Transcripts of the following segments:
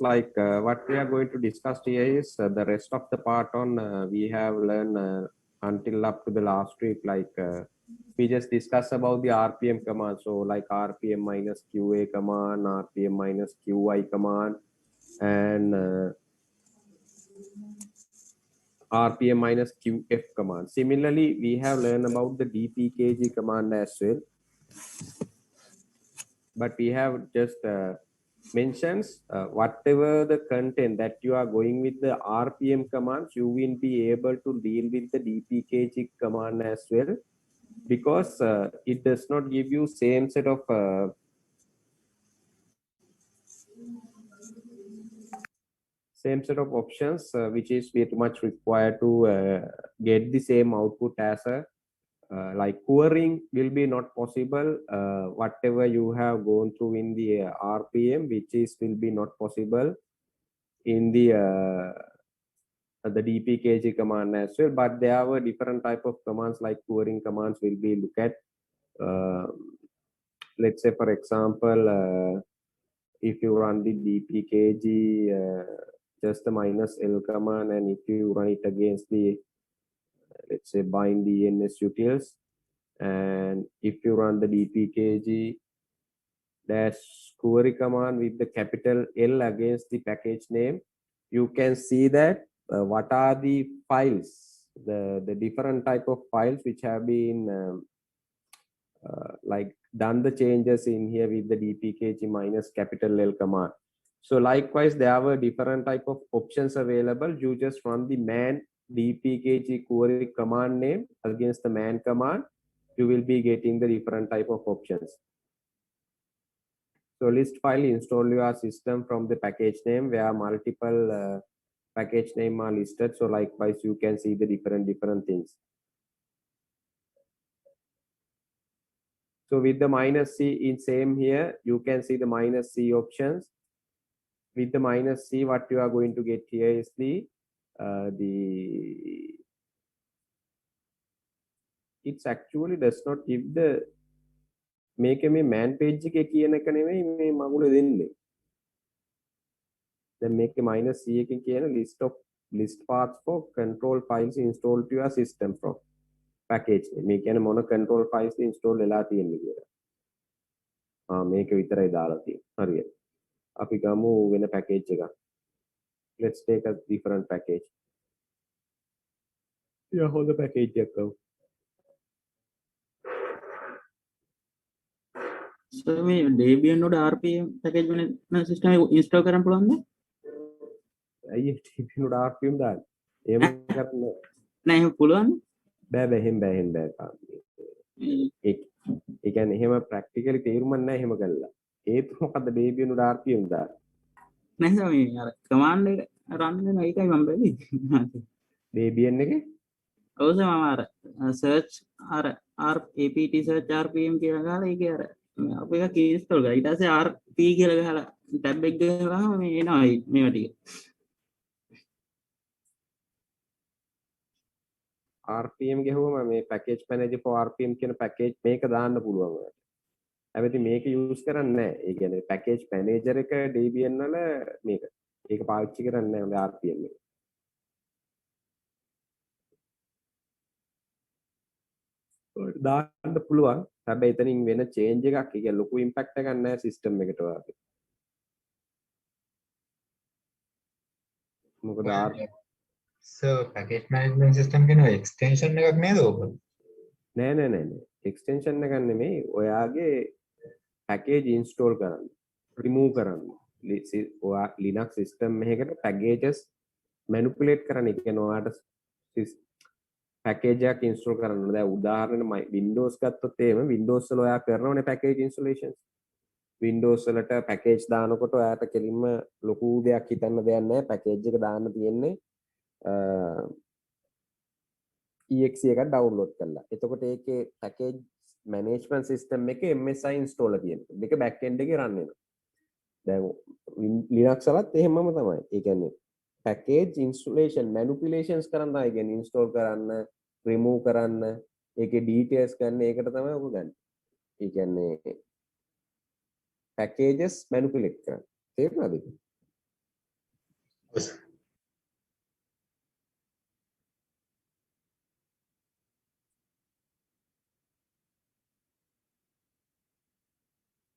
like what we are going to discuss here is the rest of the part on we have learned until up to the last week, like we just discussed about the RPM command. So like RPM minus QA command, RPM minus QI command, and RPM minus QF command. Similarly, we have learned about the DPKG command as well, but we have just mentions whatever the content that you are going with the RPM commands, you will be able to deal with the DPKG command as well, because it does not give you same set of options, which is very much required to get the same output as a like querying will be not possible. Whatever you have gone through in the RPM, which is will be not possible in the DPKG command as well. But there were different type of commands, like querying commands will be look at. Let's say, for example, if you run the DPKG, just the minus L command, and if you run it against the, let's say, bind DNS utils, and if you run the DPKG dash query command with the capital L against the package name, you can see that what are the files, the different type of files which have been like done the changes in here with the DPKG minus capital L command. So likewise, there were different type of options available. You just run the man DPKG query command name against the man command. You will be getting the different type of options. So list file install your system from the package name where multiple package name are listed. So likewise, you can see the different things. So with the minus C in same here, you can see the minus C options. With the minus C, what you are going to get here is the it's actually does not give the make me man page එකේ කියන එක නෙමෙයි මේ මගුල දෙන්නේ. Then make a minus C එකකින් කියන list paths for control files installed to your system from package. මේ කියන්නේ මොන control files install වෙලා තියෙන්නේ කියලා. මේක විතරයි දාලා තියෙන්නේ. හරියට. අපි ගමු වෙන package එකක්. Let's take a different package. Yeah, hold the package එකක් ගමු. So මේ Debian වල RPM package වෙන system එක install කරන්න පුළුවන්ද? අයියේ Debian වල RPM දාන්න. එහෙම කරන්න නෑ එහෙම පුළුවන්. බෑ එහෙම බෑ. ඒ කියන්නේ එහෙම ප්‍රැක්ටිකලි තේරුමක් නැහැ එහෙම කළා. ඒත් මොකද්ද Debian වල RPM දාන්න? නෑ මේ අර command එක run වෙන එකයි මම බැලුවේ. Debian එකේ ඔව් සර් මම අර search අර apt search RPM කියලා ගහලා ඒකේ අර අපි එක install කරා. ඊට පස්සේ RP කියලා ගහලා tab එක ගහලා මේ එනවා මේවා ටික. RPM ගහුවම මේ package manager for RPM කියන package මේක දාන්න පුළුවන් ඔයාලට. හැබැයි මේක use කරන්නේ නැහැ. ඒ කියන්නේ package manager එක Debian වල මේක. ඒක පාවිච්චි කරන්නේ නැහැ ඔය RPM එක. දාන්න පුළුවන්. හැබැයි එතනින් වෙන change එකක්, ඒ කියන්නේ ලොකු impact එකක් නැහැ system එකට ඔයාලට. මොකද So package management system කියන extension එකක් නේද ඔබ? නෑ. extension එකක් නෙමෙයි. ඔයාගේ package install කරන්න, remove කරන්න. ඔයා Linux system එකකට packages manipulate කරන්න. ඒ කියන්නේ ඔයාට package එකක් install කරන්න. දැන් උදාහරණයක් Windows ගත්තොත් එහෙම Windows වල ඔයා කරනවනේ package installations. Windows වලට package දානකොට ඔයාට කෙලින්ම ලොකු දෙයක් හිතන්න දෙයක් නැහැ. package එක දාන්න තියෙන්නේ exe එකක් download කරලා. එතකොට ඒකේ package management system එකේ MSI install තියෙනවා. මේක back end එකේ run වෙනවා. දැන් Linux වලත් එහෙමම තමයි. ඒ කියන්නේ package installation manipulations කරන්න තමයි. ඒ කියන්නේ install කරන්න, remove කරන්න, ඒකේ details ගන්න, ඒකට තමයි ඔක ගන්න. ඒ කියන්නේ packages manipulate කරන්න. තේරුණාද? Yes.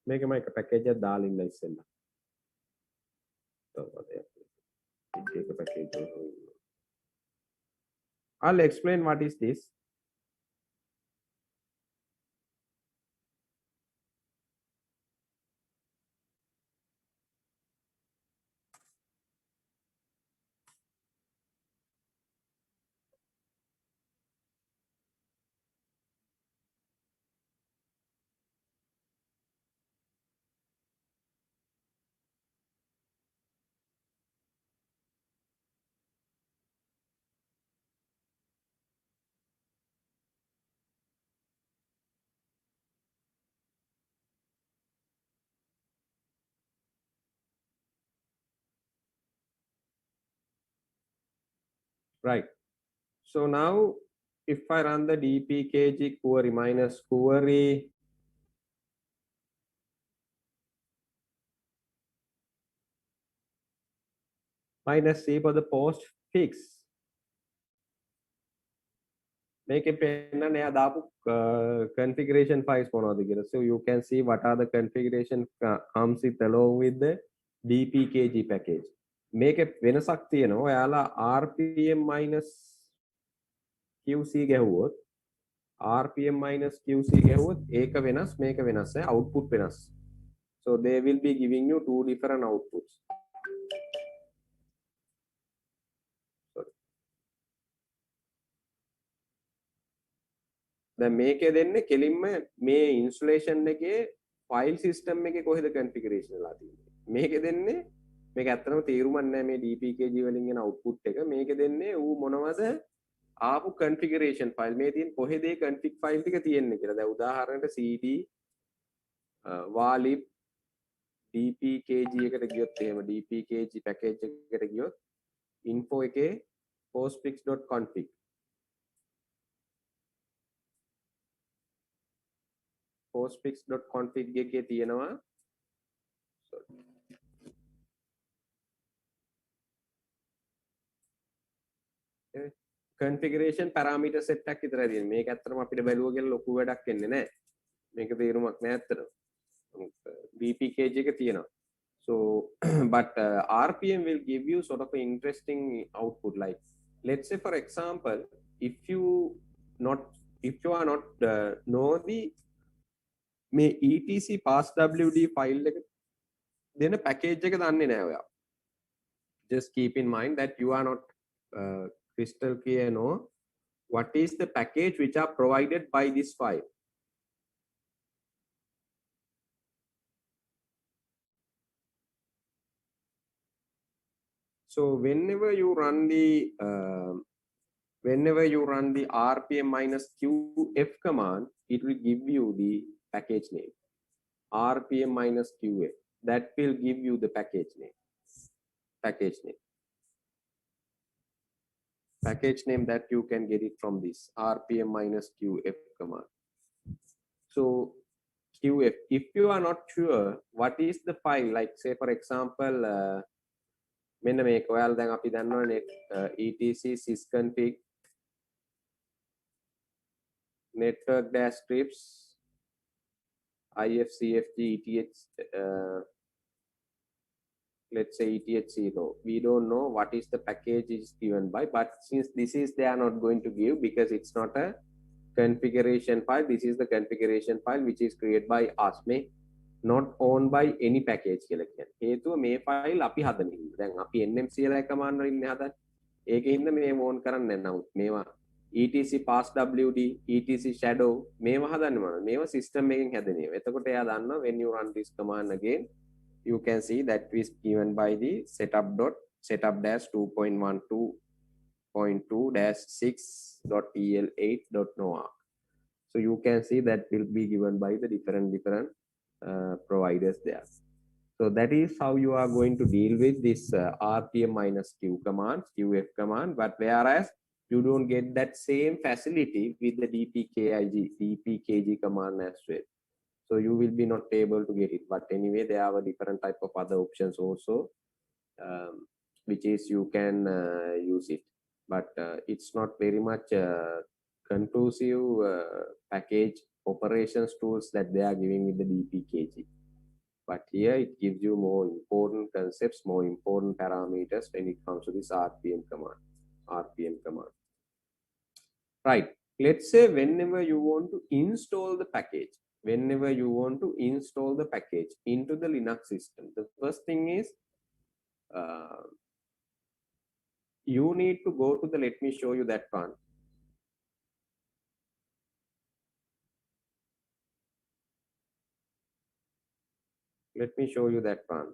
මේක මම එක පැකේජ් එකක් දාලා ඉන්න ඉස්සෙල්ලා. ඒක පැකේජ් එක. I'll explain what is this. Right. So now if I run the dpkg query minus query minus C for the post fix, make a pen and configuration files for the so you can see what are the configuration comes with along with the dpkg package. Make a වෙනසක් තියෙනවා ඔයාලා rpm minus qc ගැහුවොත් rpm minus qc ගැහුවොත් ඒක වෙනස් මේක වෙනස් ඈ output වෙනස්. So they will be giving you two different outputs. දැන් මේකේ දෙන්නේ කෙලින්ම මේ ඉන්ස්ටලේෂන් එකේ ෆයිල් සිස්ටම් එකේ කොහෙද කන්ෆිගරේෂන් වෙලා තියෙන්නේ. මේකේ දෙන්නේ මේක ඇත්තටම තේරුමක් නැහැ මේ dpkg වලින් එන output එක. මේකේ දෙන්නේ ඌ මොනවද ආපු configuration file මේ තියෙන කොහෙද ඒ config file ටික තියෙන්නේ කියලා. දැන් උදාහරණයට cd walib dpkg එකට ගියොත් එහෙම dpkg package එකට ගියොත් info එකේ postfix.config postfix.config එකේ තියෙනවා configuration parameter set එකක් විතරයි තියෙන්නේ. මේක ඇත්තටම අපිට බැලුවා කියලා ලොකු වැඩක් එන්නේ නැහැ. මේක තේරුමක් නැහැ ඇත්තටම. dpkg එක තියෙනවා. So but rpm will give you sort of an interesting output. Like let's say for example if you are not know the මේ etc passwd file එක දෙන package එක දන්නේ නැහැ ඔයා. Just keep in mind that you are not crystal clear know what is the package which are provided by this file. So whenever you run the rpm minus qf command, it will give you the package name rpm minus qf. That will give you the package name that you can get it from this rpm minus qf command. So qf, if you are not sure what is the file, like say for example මෙන්න මේක ඔයාලා දැන් අපි දන්නවනේ etc sysconfig network dash scripts ifcfg eth let's say eth0. We don't know what is the package is given by, but since this is they are not going to give because it's not a configuration file. This is the configuration file which is created by us, not owned by any package කියලා කියන්නේ. හේතුව මේ file අපි හදන හින්දා. දැන් අපි nmc කියලා කමාන්ඩ් වලින් ඉන්නේ හදන්නේ. ඒකෙන්ද මේ ඕන් කරන්නේ නැහැ. නමුත් මේවා etc passwd etc shadow මේවා හදන්නේ මොනවද? මේවා සිස්ටම් එකෙන් හැදෙන ඒවා. එතකොට එයා දන්නවා when you run this command again you can see that is given by the setup.2.12.6.el8.noarc. So you can see that will be given by the different providers there. So that is how you are going to deal with this rpm minus q command, qf command, but whereas you don't get that same facility with the dpkg command as well. So you will be not able to get it, but anyway there are different type of other options also. which is you can use it, but it's not very much conclusive package operations tools that they are giving with the DPKG. But here it gives you more important concepts, more important parameters when it comes to this RPM command. Right. Let's say whenever you want to install the package, into the Linux system, the first thing is you need to go to the, let me show you that one. Let me show you that one.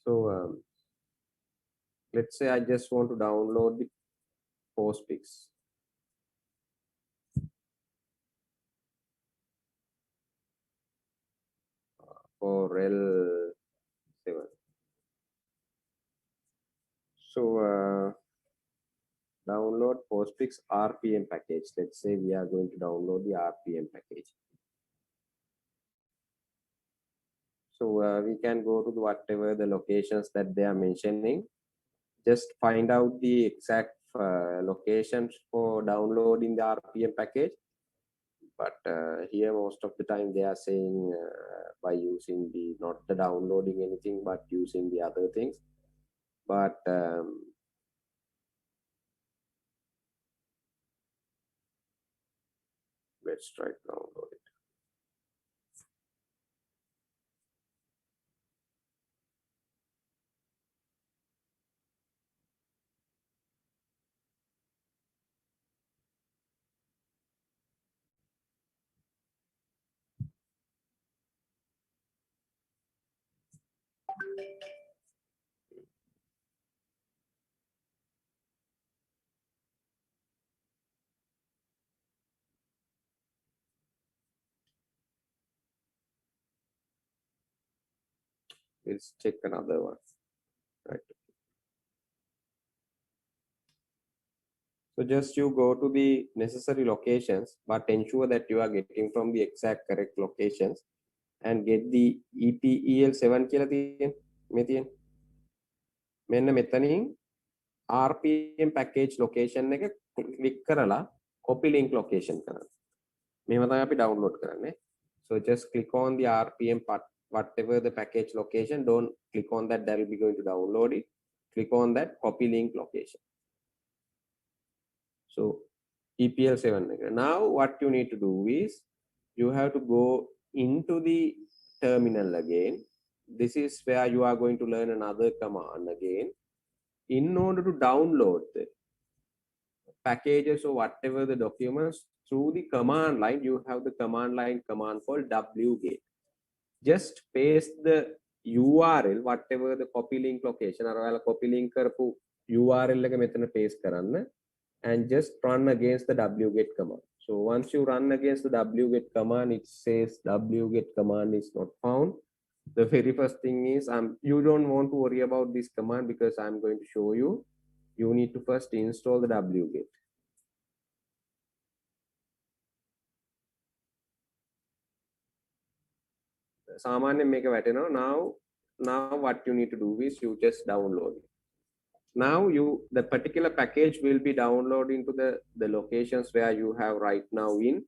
So let's say I just want to download the Postfix. For L7. So download Postfix RPM package. Let's say we are going to download the RPM package. So we can go to whatever the locations that they are mentioning. Just find out the exact locations for downloading the RPM package. But here most of the time they are saying by using not the downloading anything, but using the other things. But let's try to download it. Let's check another one. Right. So just you go to the necessary locations, but ensure that you are getting from the exact correct locations and get the EPEL7 කියලා තියෙන මේ තියෙන මෙන්න මෙතනින් RPM package location එක click කරලා copy link location කරන්න. මේව තමයි අපි download කරන්නේ. So just click on the RPM part, whatever the package location, don't click on that will be going to download it. Click on that copy link location. So EPL7. Now what you need to do is you have to go into the terminal again. This is where you are going to learn another command again. In order to download the packages or whatever the documents through the command line, you have the command line command called wget. Just paste the URL, whatever the copy link location, or copy link කරපු URL එක මෙතන paste කරන්න. And just run against the wget command. So once you run against the wget command, it says wget command is not found. The very first thing is you don't want to worry about this command because I'm going to show you. You need to first install the wget. සාමාන්‍යයෙන් මේක වැටෙනවා. Now what you need to do is you just download it. Now the particular package will be downloading to the locations where you have right now in,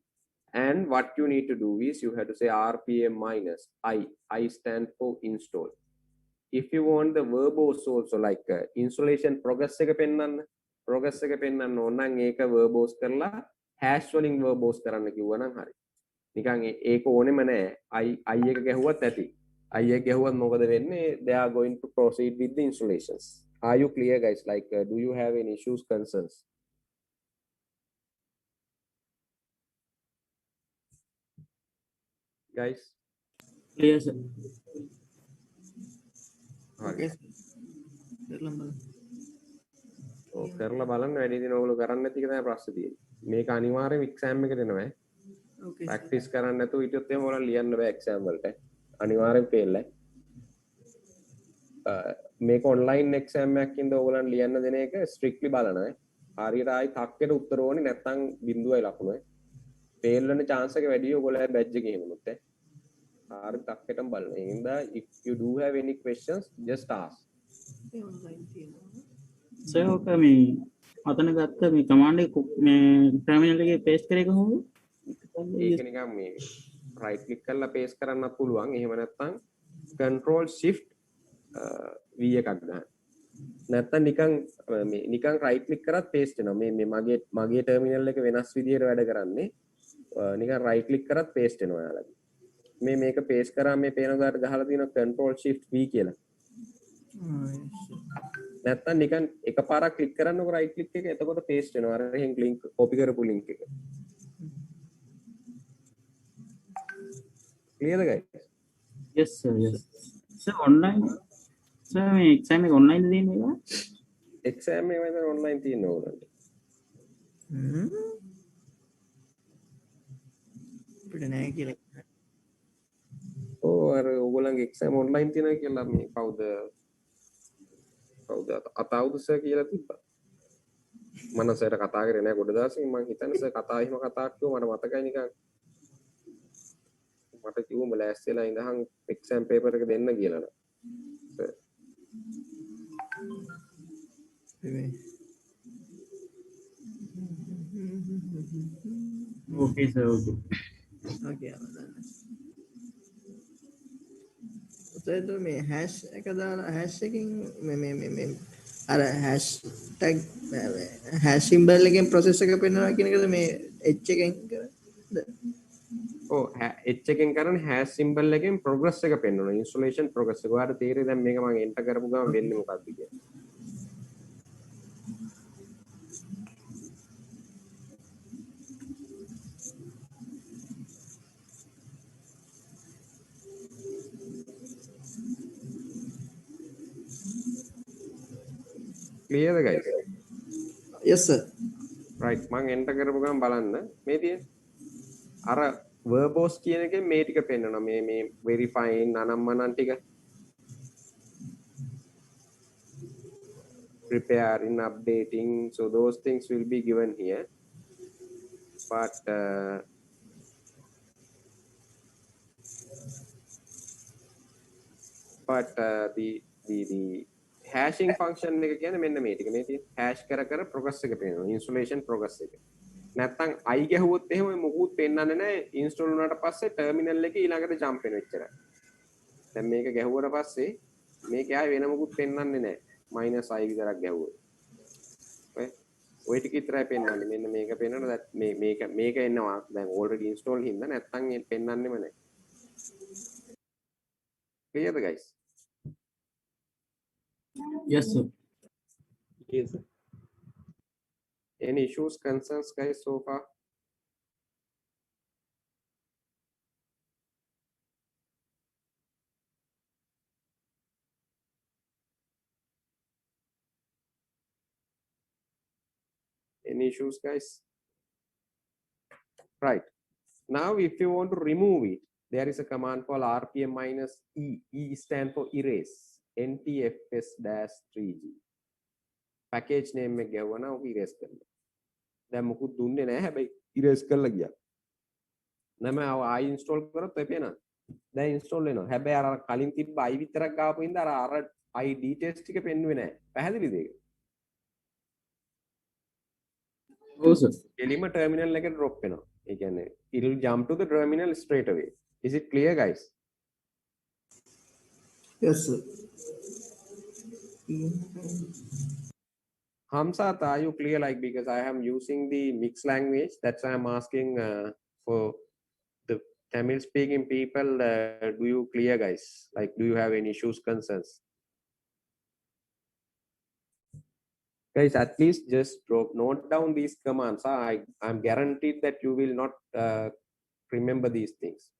and what you need to do is you have to say RPM minus I stand for install. If you want the verbose also, like installation progress එක පෙන්නන්න ඕන නම් ඒක verbose කරලා hash වලින් verbose කරන්න කිව්වනම් හරි. නිකන් ඒක ඕනෙම නැහැ. I එක ගැහුවත් ඇති. I එක ගැහුවත් මොකද වෙන්නේ? They are going to proceed with the installations. Are you clear, guys? Like, do you have any issues, concerns? Guys? Clear, sir. Okay. ඔව් කරලා බලන්න වැඩි දින ඔයගොල්ලෝ කරන්නේ නැති එක තමයි ප්‍රශ්නේ තියෙන්නේ. මේක අනිවාර්යයෙන් එක්සෑම් එකට එනවා. Okay. ප්‍රැක්ටිස් කරන්න නැතුව හිටියොත් එහෙම ඔයාලා ලියන්න බෑ එක්සෑම් වලට. අනිවාර්යෙන් ෆේල් ඈ. මේක ඔන්ලයින් එක්සෑම් එකක් ඉඳ ඔයගොල්ලන් ලියන්න දෙන එක ස්ට්‍රික්ට්ලි බලනවා. හරියට ආයි තක්කෙට උත්තර ඕනේ නැත්නම් බිඳුවයි ලකුණයි. ෆේල් වෙන chance එක වැඩි ඔයගොල්ලෝ බැජ් එකේ එහෙමනොත් ඈ. හරියට තක්කෙටම බලන්න. ඒ හින්දා if you do have any questions just ask. online තියෙනවා. සර් ඔක මේ අතන ගත්ත මේ කමාන්ඩ් එක මේ ටර්මිනල් එකේ පේස්ට් කරේ කොහොමද? ඒක නිකන් මේ right click කරලා paste කරන්නත් පුළුවන්. එහෙම නැත්නම් control shift V එකක් ගන්න. නැත්නම් නිකන් right click කරත් paste වෙනවා. මේ මගේ terminal එක වෙනස් විදියට වැඩ කරන්නේ. නිකන් right click කරත් paste වෙනවා ඔයාලගේ. මේක paste කරා මේ පේන උදාට ගහලා තියෙනවා control shift V කියලා. නැත්නම් නිකන් එකපාරක් click කරන්නකො right click එක එතකොට paste වෙනවා. අර එහෙන් link copy කරපු link එක. Clear guys? yes sir yes sir online sir මේ exam එක online ද දෙන්නේ නේද? exam එක වෙන online තියෙනවා උඩට. අපිට නෑ කියලා. ඔව් අර ඕගොල්ලන්ගේ exam online තියෙනවා කියලා මේ කවුද අතාවුද සර් කියලා තිබ්බා. මම සර්ට කතා කරේ නෑ ගොඩ දවසකින් මම හිතන්නේ සර් එහෙම කතා කිව්වා මට මතකයි නිකන්. මට කිව්වම ලෑස්තිලා ඉඳන් exam paper එක දෙන්න කියලා නේද? Sir. okay sir okay Okay. උතේද මේ hash එක දාලා hash එකකින් මේ අර hashtag hash symbol එකෙන් process එක පෙන්වනවා කියන එකද මේ h එකෙන් කරන්නේ? ඔව් H එකෙන් කරන hash symbol එකෙන් progress එක පෙන්වනවා installation progress එක. ඔයාලට තේරෙයි දැන් මේක මම enter කරපු ගමන් වෙන්නේ මොකක්ද කියලා. Clear guys? Yes sir. right මම enter කරපු ගමන් බලන්න මේ තියෙන අර verbose කියන එකෙන් මේ ටික පෙන්වනවා මේ verifying අනම්මනන් ටික preparing updating so those things will be given here but the hashing function එක කියන්නේ මෙන්න මේ ටික මේ තියෙන hash කර progress එක පේනවා installation progress එක නැත්තම් i ගැහුවොත් එහෙම මොකුත් පෙන්වන්නේ නැහැ install වුණාට පස්සේ terminal එකේ ඊළඟට jump වෙන එච්චරයි දැන් මේක ගැහුවට පස්සේ මේක ආයේ වෙන මොකුත් පෙන්වන්නේ නැහැ -i විතරක් ගැහුවොත් ඔය ටික විතරයි පෙන්වන්නේ මෙන්න මේක පෙන්වනවා මේක එනවා දැන් already install හින්දා නැත්තම් ඒ පෙන්වන්නෙම නැහැ clear guys yes sir yes any issues concerns guys so far any issues guys right now if you want to remove it there is a command called rpm minus e stand for erase ntfs-3g package name එක ගැවුවා ඔක erase කරන්න දැන් මොකුත් දුන්නේ නැහැ හැබැයි erase කරලා ගියා නැම ආයි install කරොත් ඔය පේනවා දැන් install වෙනවා හැබැයි අර කලින් තිබ්බ i විතරක් ගාපු හින්දා අර i details ටික පෙන්නුවේ නැහැ පැහැදිලිද ඒක oh sir එලිම terminal එකට drop වෙනවා ඒ කියන්නේ it will jump to the terminal straight away is it clear guys Yes sir. Hamsat, are you clear? Like because I am using the mixed language, that's why I'm asking for the Tamil speaking people. Do you clear, guys? Like, do you have any issues, concerns? Guys, at least just note down these commands. I'm guaranteed that you will not remember these things.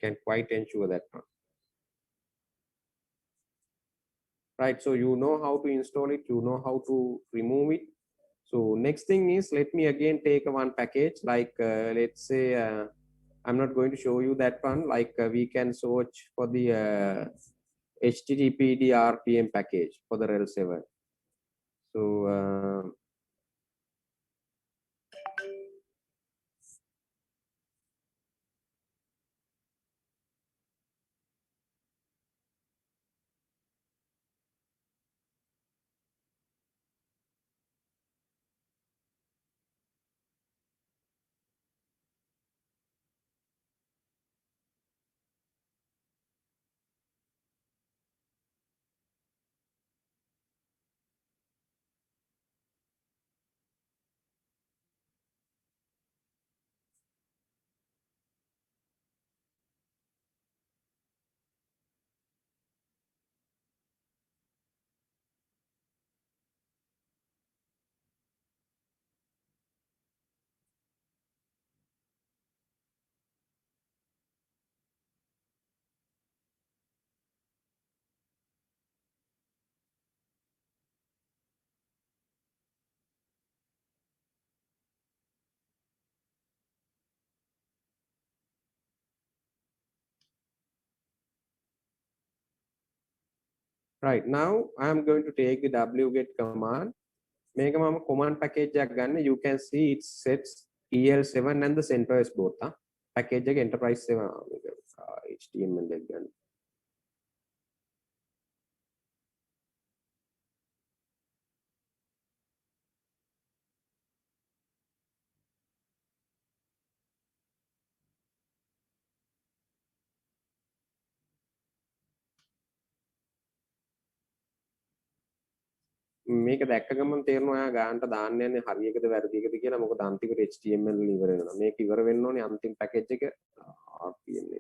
Can quite ensure that one. right? So you know how to install it, you know how to remove it. So next thing is, let me again take one package, like let's say, I'm not going to show you that one, like we can search for the HTTPD RPM package for the RHEL 7. So right, now I'm going to take the wget command. Make a command package again. You can see it sets EL7 and the CentOS both. Package enterprise 7 HTML again. මේක දැක්ක ගමන් තේරෙනවා ඔයා ගානට දාන්න යන්නේ හරියකද වැරදියකද කියලා. මොකද අන්තිමට HTML ඉවර වෙනවා. මේක ඉවර වෙන්න ඕනේ අන්තිම පැකේජ් එක RPM.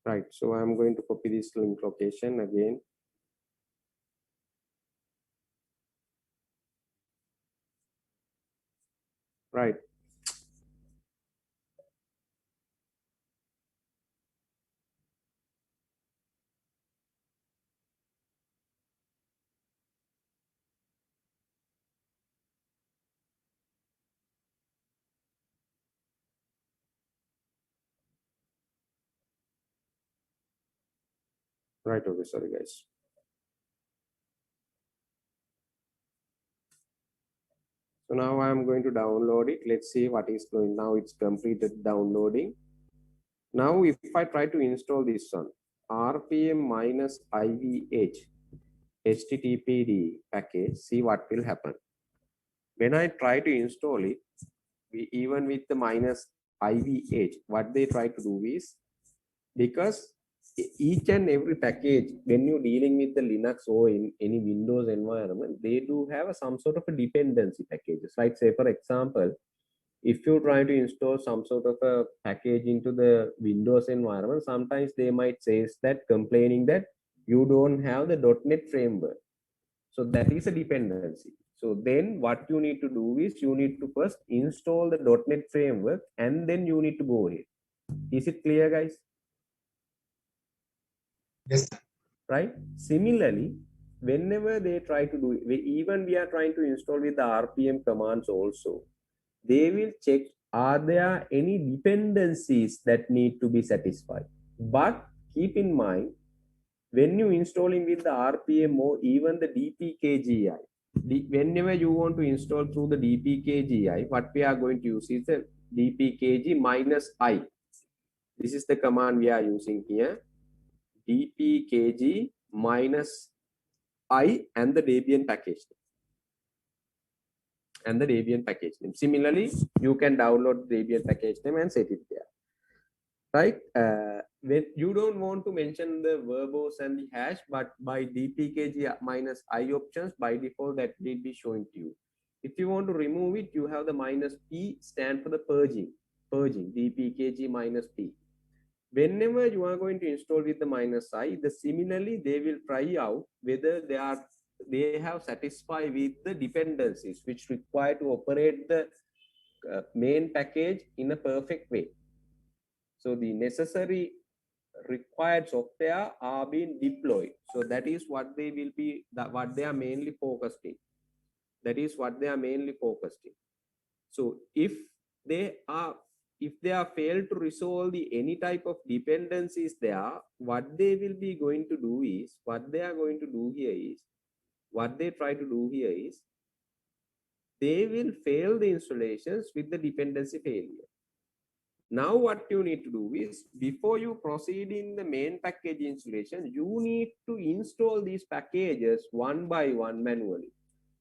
Right, so I'm going to copy this link location again. Right. Right, okay, sorry guys. So now I'm going to download it. Let's see what is going. Now it's completed downloading. Now if I try to install this one, RPM minus IVH HTTPD package, see what will happen. When I try to install it, even with the minus IVH, what they try to do is, because each and every package, when you're dealing with the Linux or in any Windows environment, they do have some sort of a dependency packages. Like say, for example, if you try to install some sort of a package into the Windows environment, sometimes they might say that, complaining that you don't have the .NET framework. So that is a dependency. So then what you need to do is, you need to first install the .NET framework and then you need to go ahead. Is it clear, guys? Yes. Right? Similarly, whenever they try to do it, even we are trying to install with the RPM commands also, they will check, are there any dependencies that need to be satisfied. But keep in mind, when you installing with the RPM or even the DPKGI, whenever you want to install through the DPKGI, what we are going to use is the DPKG minus I. This is the command we are using here. DPKG minus I and the Debian package. And the Debian package name. Similarly, you can download the Debian package name and set it there. right? When you don't want to mention the verbose and the hash, but by dpkg minus I options, by default that will be showing to you. If you want to remove it, you have the minus p stand for the purging, dpkg minus p. Whenever you are going to install with the minus I, similarly they will try out whether they have satisfied with the dependencies which require to operate the main package in a perfect way. So the necessary required software are being deployed. So that is what they will be, what they are mainly focused in. That is what they are mainly focused in. So if they are failed to resolve any type of dependencies there, what they will be going to do is, what they try to do here is, they will fail the installations with the dependency failure. Now what you need to do is, before you proceed in the main package installation, you need to install these packages one by one manually.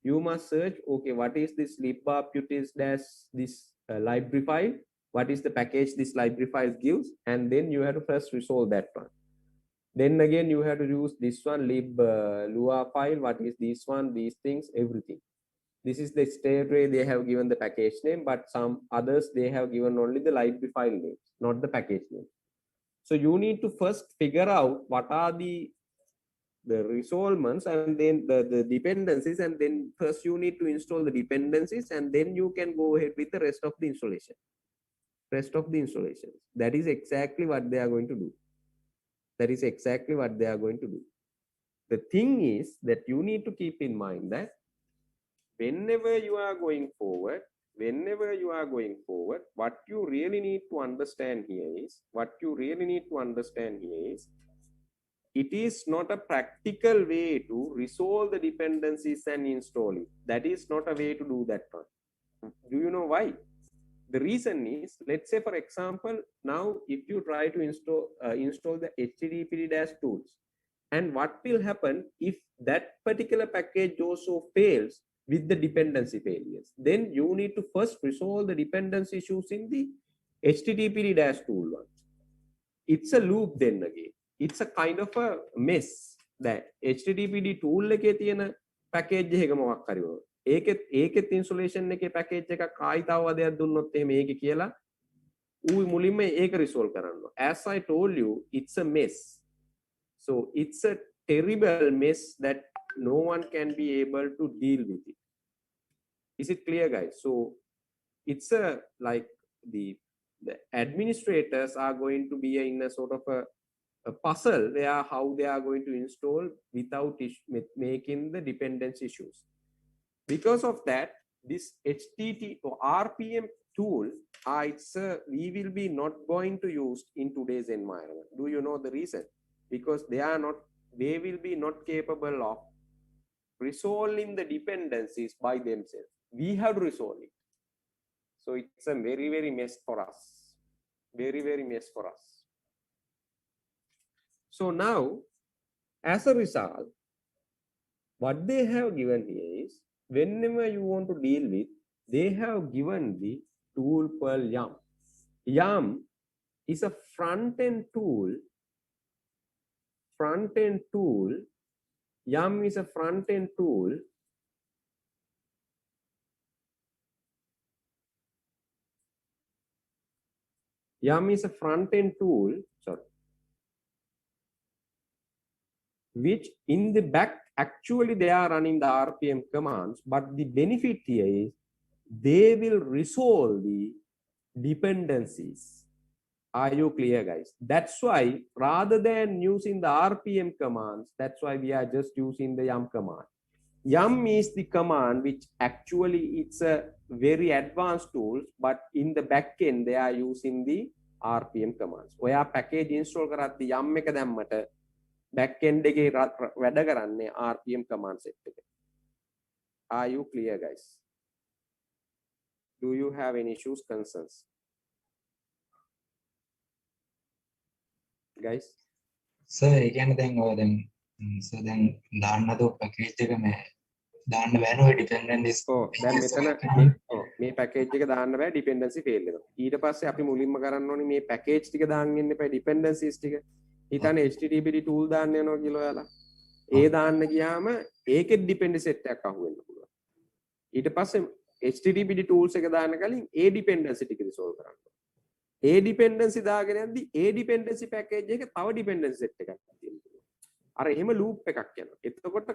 You must search, okay, what is this libbarputis dash this library file? What is the package this library file gives? And then you have to first resolve that one. Then again, you have to use this one, lua file. What is this one? These things, everything. This is the state way they have given the package name, but some others, they have given only the library file names, not the package name. So you need to first figure out what are the resolvements and then the dependencies, and then first you need to install the dependencies, and then you can go ahead with the rest of the installation. That is exactly what they are going to do. The thing is that you need to keep in mind that whenever you are going forward, what you really need to understand here is, it is not a practical way to resolve the dependencies and install it. That is not a way to do that one. Do you know why? The reason is, let's say for example, now if you try to install the httpd-tools, and what will happen if that particular package also fails with the dependency failures, then you need to first resolve the dependency issues in the httpd-tool one. It's a loop then again. It's a kind of a mess that httpd tool එකේ තියෙන package එක මොකක් හරි වුණා. ඒකෙත් installation එකේ package එකක් ආයි තව වදයක් දුන්නොත් එහෙම ඒකේ කියලා ඌ මුලින්ම ඒක resolve කරනවා. As I told you, it's a mess. So it's a terrible mess that no one can be able to deal with it. Is it clear, guys? So it's a like the administrators are going to be in a sort of a puzzle where how they are going to install without making the dependency issues. Because of that, this HTTP or RPM tool, we will be not going to use in today's environment. Do you know the reason? Because they will be not capable of resolving the dependencies by themselves. We have to resolve it. So it's a very, very mess for us. So now, as a result, what they have given here is, whenever you want to deal with, they have given the tool called YUM. YUM is a front-end tool. YUM is a front-end tool which in the back, actually they are running the RPM commands, but the benefit here is they will resolve the dependencies. Are you clear, guys? That's why rather than using the RPM commands, that's why we are just using the YUM command. YUM is the command which actually it's a very advanced tool, but in the back end they are using the RPM commands. ඔයා package install කරද්දී YUM එක දැම්මට back end එකේ වැඩ කරන්නේ RPM command set එක. Are you clear, guys? Do you have any issues, concerns? Guys? Sir, ඒ කියන්නේ දැන් ඔය දැන් දාන්න හදපු package එක මේ දාන්න බෑනේ ඔය dependencies. දැන් මේ පැකේජ් එක දාන්න බෑ dependency fail වෙනවා. ඊට පස්සේ අපි මුලින්ම කරන්න ඕනේ මේ පැකේජ් ටික දාන්න ඉන්න එපා dependencies ටික. හිතන්නේ httpd tool දාන්න යනවා කියලා ඔයාලා. ඒ දාන්න ගියාම ඒකෙත් dependency set එකක් අහුවෙන්න පුළුවන්. ඊට පස්සේ httpd tools එක දාන්න කලින් ඒ dependency ටික resolve කරන්න. ඒ dependency දාගෙන යද්දි ඒ dependency package එකේ තව dependency set එකක් තියෙනවා. අර එහෙම loop එකක් යනවා. එතකොට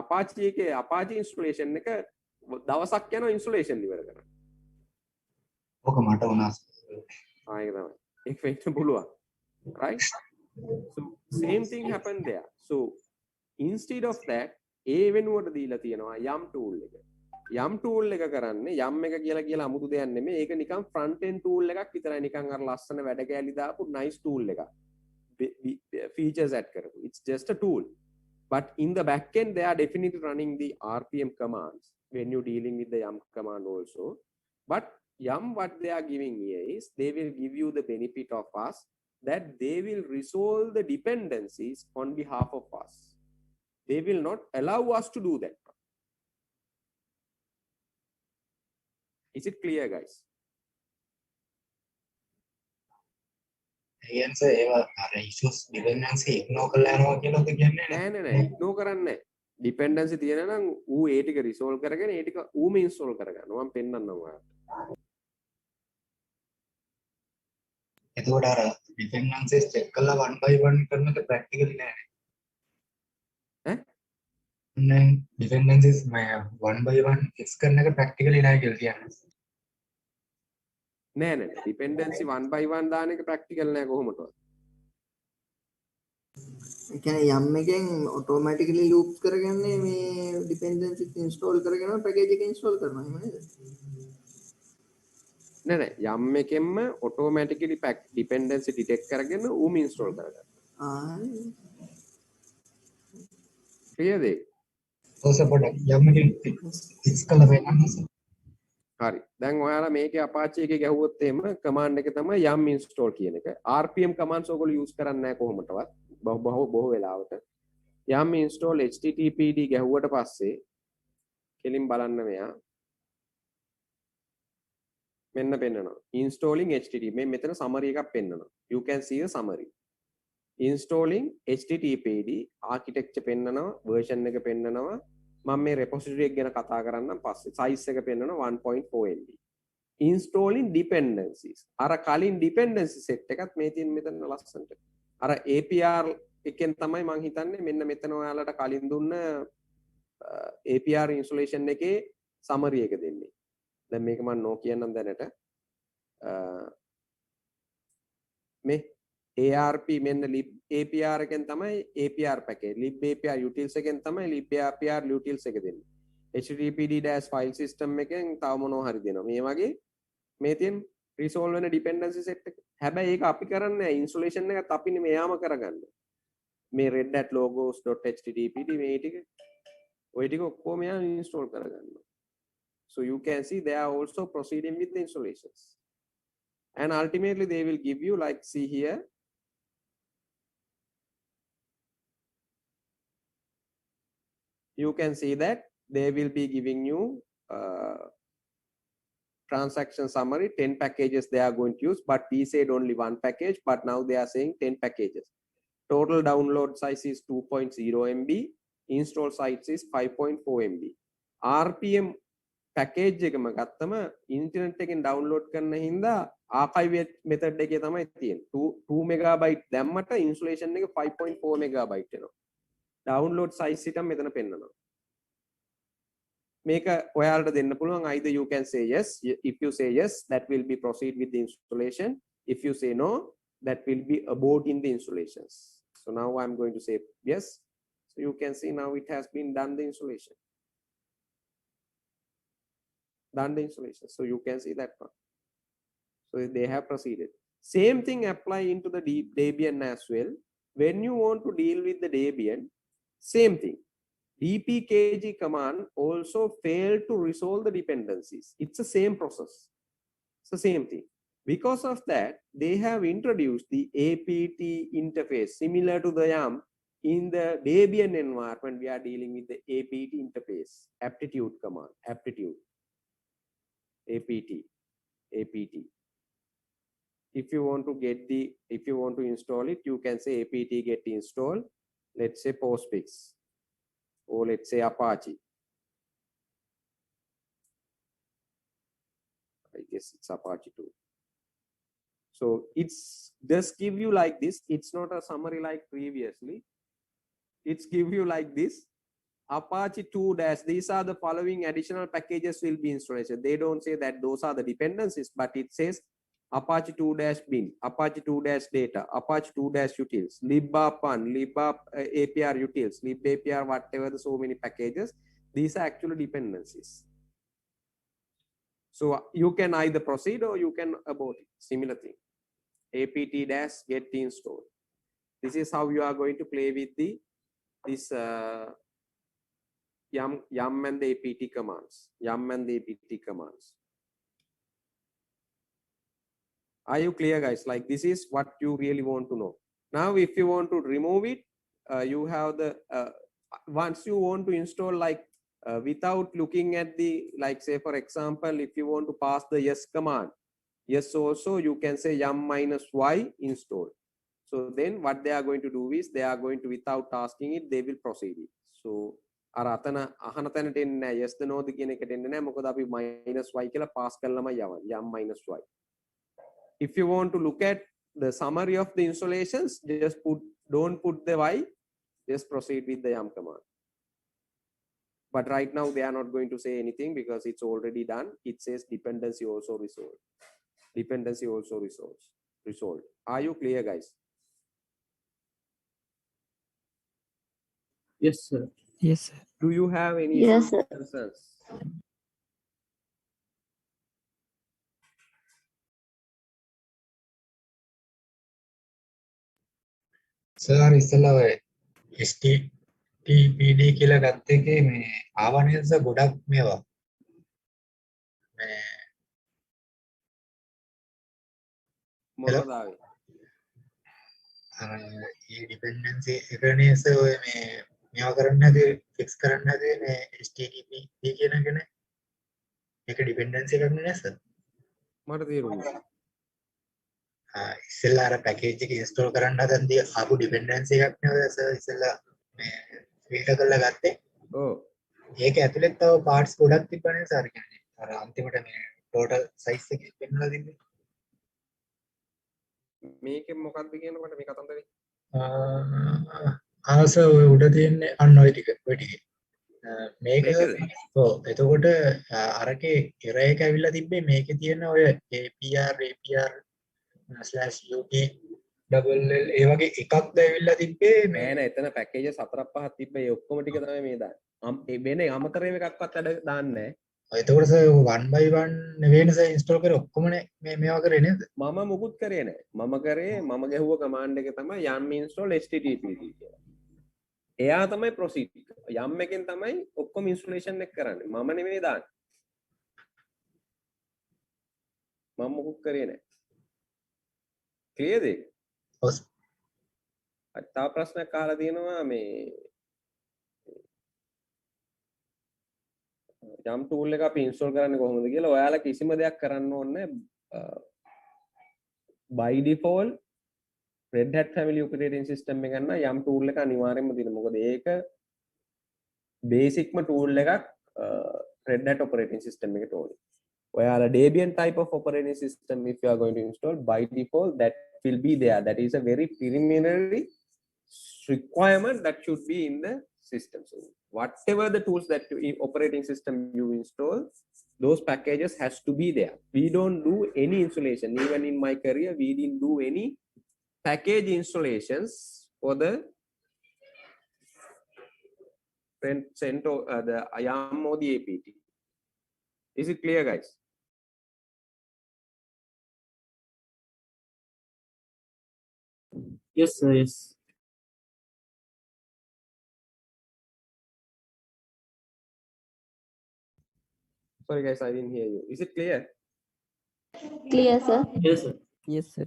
Apache එකේ Apache installation එක දවසක් යනවා installation ඉවර කරන්න. ඕක මට වුණා. ඒක තමයි. ඒක වෙන්න පුළුවන්. Right? So same thing happened there. So instead of that ඒ වෙනුවට දීලා තියෙනවා yum tool එක. යම් tool එක කරන්නේ යම් එක කියලා අමුතු දෙයක් නෙමෙයි. ඒක නිකන් front end tool එකක් විතරයි. නිකන් අර ලස්සන වැඩ කැලි දාපු nice tool එකක්. Features add කරපු. It's just a tool. But in the back end they are definitely running the RPM commands when you're dealing with the yum command also. But yum what they are giving here is they will give you the benefit of us that they will resolve the dependencies on behalf of us. They will not allow us to do that. Is it clear, guys? Again, sir, issues dependency ignore කරලා යනවා කියලාද කියන්නේ? නෑ ignore කරන්නේ නෑ. dependency තියෙන නම් ඌ ඒ ටික resolve කරගෙන ඒ ටික ඌම install කරගන්නවා. මම පෙන්නන්නම් ඔයාලට. එතකොට අර dependencies check කරලා one by one කරන එක practically නෑනේ. then dependencies one by one fix කරන එක practically නෑ කියලා කියන්නේ. නෑ dependency one by one දාන එක practical නෑ කොහොමදවත්. ඒ කියන්නේ යම් එකෙන් automatically loops කරගන්නේ මේ dependencies install කරගෙන package එක install කරනවා එහෙම නේද? නෑ යම් එකෙන්ම automatically dependency detect කරගෙන ඌම install කරගන්නවා. clear දෙයි? ඔස පොඩක් යම් එකෙන් fix කරලා බලන්න. හරි. දැන් ඔයාලා මේකේ Apache එකේ ගැහුවොත් එහෙම command එක තමයි yum install කියන එක. RPM commands ඔයගොල්ලෝ use කරන්නේ නැහැ කොහොමදවත්. බොහෝ වෙලාවට. yum install httpd ගැහුවට පස්සේ කෙලින් බලන්න මෙයා. මෙන්න පෙන්නනවා. installing http මේ මෙතන summary එකක් පෙන්නනවා. You can see the summary. installing httpd architecture පෙන්නනවා, version එක පෙන්නනවා. මම මේ repository එක ගැන කතා කරන්නම් පස්සේ. size එක පෙන්නනවා 1.4 MB. installing dependencies. අර කලින් dependency set එකත් මේ තියෙන මෙතන ලස්සනට. අර APR එකෙන් තමයි මම හිතන්නේ මෙන්න මෙතන ඔයාලට කලින් දුන්න APR installation එකේ summary එක දෙන්නේ. දැන් මේක මම නෝ කියන්නම් දැනට. මේ ARP මෙන්න lib APR එකෙන් තමයි APR package lib APR utils එකෙන් තමයි lib APR utils එක දෙන්නේ. httpd-file system එකෙන් තව මොනවා හරි දෙනවා. මේ වගේ මේ තියෙන resolve වෙන dependency set එක. හැබැයි ඒක අපි කරන්නේ installation එකත් අපි මෙයාම කරගන්න. මේ red hat logos.httpd මේ ටික ඔය ටික ඔක්කොම මෙයා install කරගන්නවා. So you can see they are also proceeding with the installations. And ultimately they will give you, like see here, you can see that they will be giving you transaction summary, 10 packages they are going to use, but we said only one package, but now they are saying 10 packages. Total download size is 2.0 MB, install size is 5.4 MB. RPM package එකම ගත්තම internet එකෙන් download කරන හින්දා archive method එකේ තමයි තියෙන්නේ. 2 megabyte දැම්මට installation එක 5.4 megabyte එනවා. download size එක මෙතන පෙන්නනවා. මේක ඔයාලට දෙන්න පුළුවන්. either you can say yes. If you say yes, that will be proceed with the installation. If you say no, that will be abort in the installations. So now I'm going to say yes. So you can see now it has been done the installation. Done the installation. So you can see that one. So they have proceeded. Same thing apply into the Debian as well. When you want to deal with the Debian, same thing. dpkg command also failed to resolve the dependencies. It's the same process. It's the same thing. Because of that, they have introduced the apt interface similar to the YAML in the Debian environment. We are dealing with the apt interface, aptitude command, aptitude. apt. If you want to install it, you can say apt get install, let's say Postfix, or let's say Apache. I guess it's Apache too. So it's just give you like this. It's not a summary like previously. It's give you like this. Apache 2 dash, these are the following additional packages will be installed. They don't say that those are the dependencies, but it says Apache 2 dash bin, Apache 2 dash data, Apache 2 dash utils, libapan, libap APR utils, lib APR, whatever the so many packages. These are actually dependencies. So you can either proceed or you can abort it. Similar thing. apt dash get installed. This is how you are going to play with this yum and the apt commands. Yum and the apt commands. Are you clear, guys? Like this is what you really want to know. Now, if you want to remove it, you have the once you want to install like without looking at the, like say for example, if you want to pass the yes command, yes also you can say yum minus y install. So then what they are going to do is they are going to, without asking it, they will proceed it. So අහන තැනට එන්නේ නැහැ, yes the no the කියන එකට එන්නේ නැහැ, මොකද අපි minus y කියලා pass කළාම යවන්නේ yum minus y. If you want to look at the summary of the installations, just don't put the y, just proceed with the yum command. But right now they are not going to say anything because it's already done. It says dependency also resolved. Dependency also resolved. Are you clear, guys? Yes, sir. Yes, sir. Do you have any Yes, sir. concerns? Sir ඉස්සලා ඔය STTPD කියලා ගත්ත එකේ මේ ආවනේද sir ගොඩක් මේවා මේ මොනවද ආවේ? අර ඒ ඩිපෙන්ඩන්සි එකනේ සර් ඔය මේ මේවා කරන්න හැදුවේ ෆික්ස් කරන්න හැදුවේ මේ STTPD කියන එකනේ. ඒක ඩිපෙන්ඩන්සි එකක් නේ සර්. මට තේරුණා. ඉස්සෙල්ලා අර පැකේජ් එක ඉන්ස්ටෝල් කරන්න හදන්දී ආපු ඩිපෙන්ඩන්සි එකක් නේද සර් ඉස්සෙල්ලා මේ ෆිල්ටර් කරලා ගත්තේ. ඔව්. ඒක ඇතුලේ තව පාර්ට්ස් ගොඩක් තිබ්බනේ සර් කියන්නේ. අර අන්තිමට මේ ටෝටල් සයිස් එක පෙන්නලා තිබ්බේ. මේකෙන් මොකක්ද කියන මට මේ කතන්දරේ. ආස ඔය උඩ තියෙන්නේ අන්න ඔය ටික මේක ඔව් එතකොට අරකේ එරර් එක ඇවිල්ලා තිබ්බේ මේකේ තියෙන ඔය APR/UT ඩබල් L ඒ වගේ එකක්ද ඇවිල්ලා තිබ්බේ නෑ නෑ එතන පැකේජස් 4-5ක් තිබ්බ ඒ ඔක්කොම ටික තමයි මේ දාන්නේ. වෙන අමතරව එකක්වත් අඩ දාන්නේ නෑ. එතකොට සර් 1 by 1 නෙවෙයිනේ සර් ඉන්ස්ටෝල් කරේ ඔක්කොමනේ මේවා කරේ නේද? මම මුකුත් කරේ නෑ. මම ගැහුව කමාන්ඩ් එක තමයි yum install httpd කියලා. එයා තමයි proceed. yum එකෙන් තමයි ඔක්කොම ඉන්ස්ටොලේෂන් එක කරන්නේ. මම නෙමෙයි දාන්නේ. මම මුකුත් කරේ නෑ. ක්ලියර්ද ඒක? ඔව්. තව ප්‍රශ්නයක් අහලා තියෙනවා මේ යම් tool එක අපි install කරන්නේ කොහොමද කියලා. ඔයාලා කිසිම දෙයක් කරන්න ඕනේ by default Red Hat family operating system එක ගන්න යම් tool එක අනිවාර්යෙන්ම තියෙනවා. මොකද ඒක basicම tool එකක් Red Hat operating system එකට ඕනේ. ඔයාලා Debian type of operating system if you are going to install, by default that will be there. That is a very preliminary requirement that should be in the system. So whatever the tools that operating system you install, those packages has to be there. We don't do any installation. Even in my career, we didn't do any package installations for the CentOS, the yum or the apt. Is it clear, guys? Yes, sir. Yes. Sorry, guys, I didn't hear you. Is it clear? Clear, sir. Yes, sir. Yes, sir.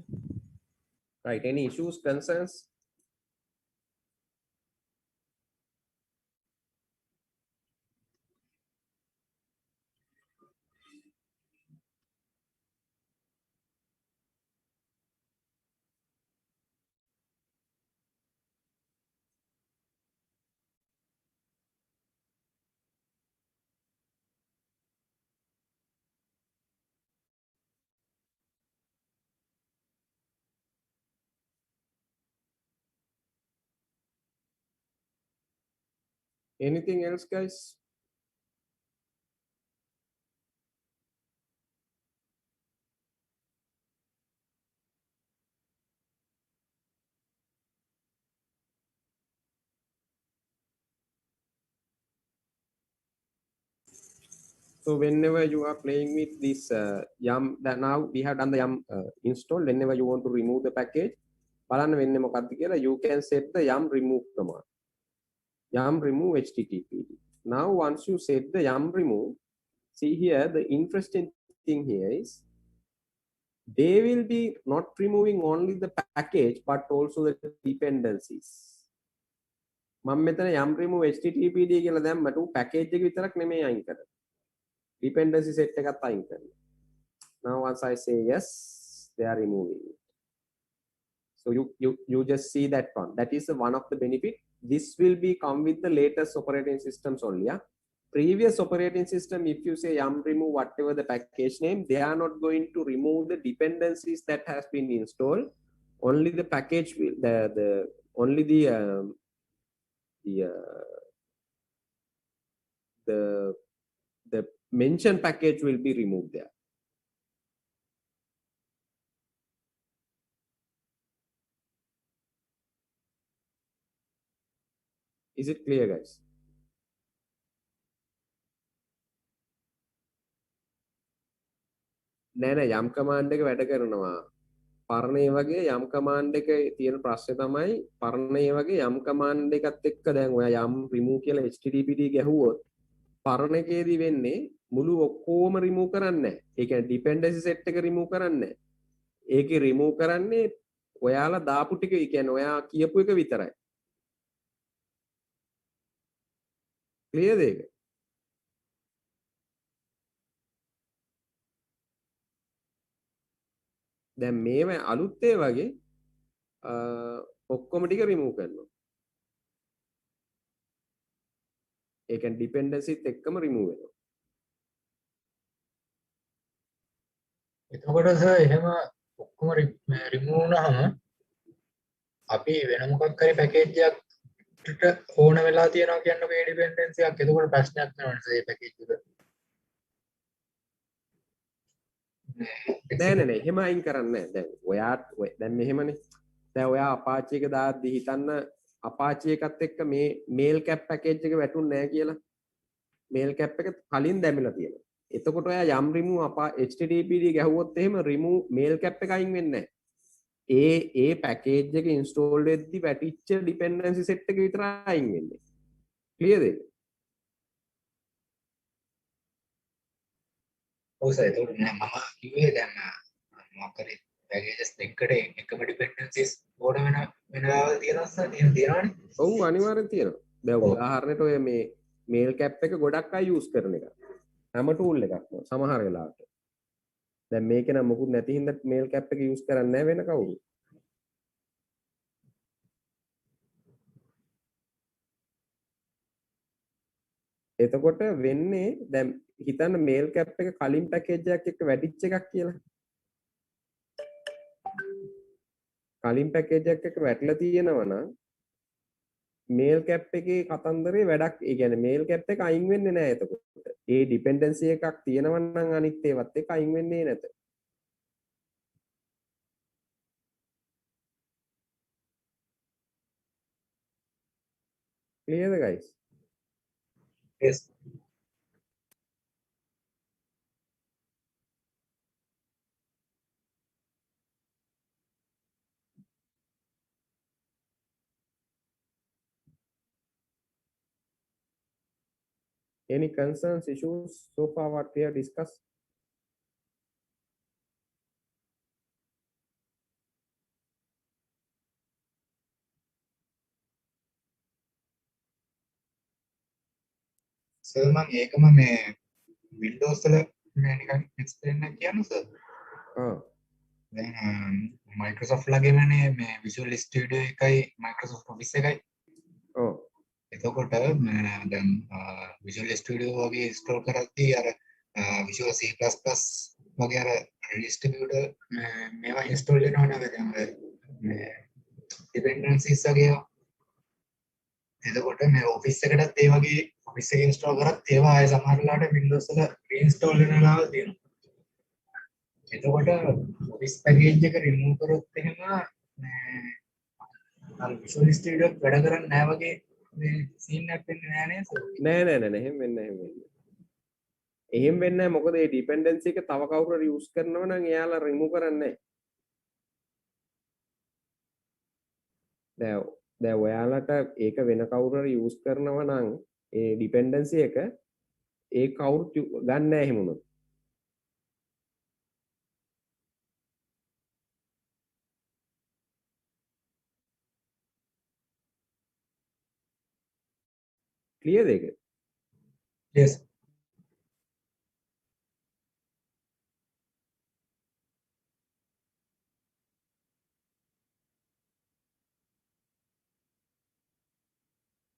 Right. Any issues, concerns? Anything else, guys? So whenever you are playing with this yum, that now we have done the yum install. Whenever you want to remove the package, බලන්න වෙන්නේ මොකක්ද කියලා, you can set the yum remove command. Yum remove HTTPD. Now once you set the yum remove, see here the interesting thing here is they will be not removing only the package but also the dependencies. මම මෙතන yum remove HTTPD කියලා දැම්මට package එක විතරක් නෙමෙයි අයින් කරන්නේ. Dependency set එකත් අයින් කරනවා. Now once I say yes, they are removing it. So you just see that one. That is one of the benefit. This will be come with the latest operating systems only. Yeah? Previous operating system, if you say yum remove whatever the package name, they are not going to remove the dependencies that has been installed. Only the package will only the mentioned package will be removed there. Is it clear, guys? නෑ යම් command එක වැඩ කරනවා. පරණ ඒ වගේ යම් command එකේ තියෙන ප්‍රශ්නේ තමයි පරණ ඒ වගේ යම් කමාන්ඩ් එකත් එක්ක දැන් ඔයා යම් remove කියලා httpd ගැහුවොත් පරණ එකේදී වෙන්නේ මුළු ඔක්කොම remove කරන්නේ නැහැ. ඒ කියන්නේ dependency set එක remove කරන්නේ නැහැ. ඒකේ remove කරන්නේ ඔයාලා දාපු ටික, ඒ කියන්නේ ඔයා කියපු එක විතරයි. clear දෙක? දැන් මේව අලුත් ඒ වගේ ඔක්කොම ටික remove කරනවා. ඒ කියන්නේ dependency එක්කම remove වෙනවා. එතකොට සර් එහෙම ඔක්කොම remove වුණාම අපි වෙන මොකක් හරි පැකේජ් එකකට ඕන වෙලා තියෙනවා කියන්නකො ඒ ඩිපෙන්ඩන්සි එකක්. එතකොට ප්‍රශ්නයක් වෙනවද සර් ඒ පැකේජ් එක? නෑ එහෙම අයින් කරන්නේ නෑ. දැන් ඔයා දැන් මෙහෙමනේ. දැන් ඔයා Apache එක දාද්දි හිතන්න Apache එකත් එක්ක මේ mail cap package එක වැටුන්නේ නෑ කියලා. mail cap එක කලින් දැමිලා තියෙනවා. එතකොට ඔයා yum remove httpd ගැහුවොත් එහෙම remove mail cap එක අයින් වෙන්නේ නෑ. ඒ package එක install වෙද්දි වැටිච්ච dependency set එක විතරයි අයින් වෙන්නේ. clear දෙක? ඔව් සර්. එතකොට නෑ මම කිව්වේ දැන් මොකක් හරි packages දෙකකට එකම dependencies ඕන වෙන වෙලාවල් තියෙනවා සර්. එහෙම තියෙනවනේ. ඔව් අනිවාර්යෙන් තියෙනවා. දැන් උදාහරණයට ඔය මේ mail cap එක ගොඩක් අය use කරන එක. හැම tool එකක්ම සමහර වෙලාවට. දැන් මේක නම් මොකුත් නැති හින්දා mail cap එක use කරන්නේ නැහැ වෙන කවුරු. එතකොට වෙන්නේ දැන් හිතන්න mail cap එක කලින් package එකක් එක්ක වැටිච්ච එකක් කියලා. කලින් package එකක් එක්ක වැටලා තියෙනවා නම් mail cap එකේ කතන්දරේ වැඩක්, ඒ කියන්නේ mail cap එක අයින් වෙන්නේ නැහැ එතකොට. ඒ dependency එකක් තියෙනවා නම් අනිත් ඒවත් එක්ක අයින් වෙන්නේ නැත. clear guys? Yes. Any concerns, issues so far what we have discussed? Sir මම ඒකම මේ Windows වල මේ නිකන් explain එකක් කියන්න සර්. දැන් Microsoft ලගේමනේ මේ Visual Studio එකයි Microsoft Office එකයි. ඔව්. එතකොට දැන් Visual Studio වගේ install කරද්දී අර Visual C++ වගේ අර distributor මේවා install වෙනවා නේද? දැන් මේ dependencies වගේ එතකොට මේ ඔෆිස් එකටත් ඒ වගේ ඔෆිස් එක ඉන්ස්ටෝල් කරත් ඒවා ආයෙ සමහර වෙලාවට Windows වල රීඉන්ස්ටෝල් වෙන වෙලාවල් තියෙනවා. එතකොට ඔෆිස් පැකේජ් එක රිමූව් කරොත් එහෙම අර Visual Studio එක වැඩ කරන්නේ නැහැ වගේ මේ සීන් එකක් වෙන්නේ නැහැ නේද? නෑ එහෙම වෙන්නේ නැහැ. එහෙම වෙන්නේ නැහැ. මොකද මේ ඩිපෙන්ඩන්සි එක තව කවුරු හරි යූස් කරනවා නම් එයාලා රිමූව් කරන්නේ නැහැ. දැන් ඔයාලට ඒක වෙන කවුරු හරි යූස් කරනවා නම් ඒ ඩිපෙන්ඩන්සි එක ඒ කවුරුත් ගන්න නැහැ එහෙම උනොත්. ක්ලියර්ද ඒක? Yes.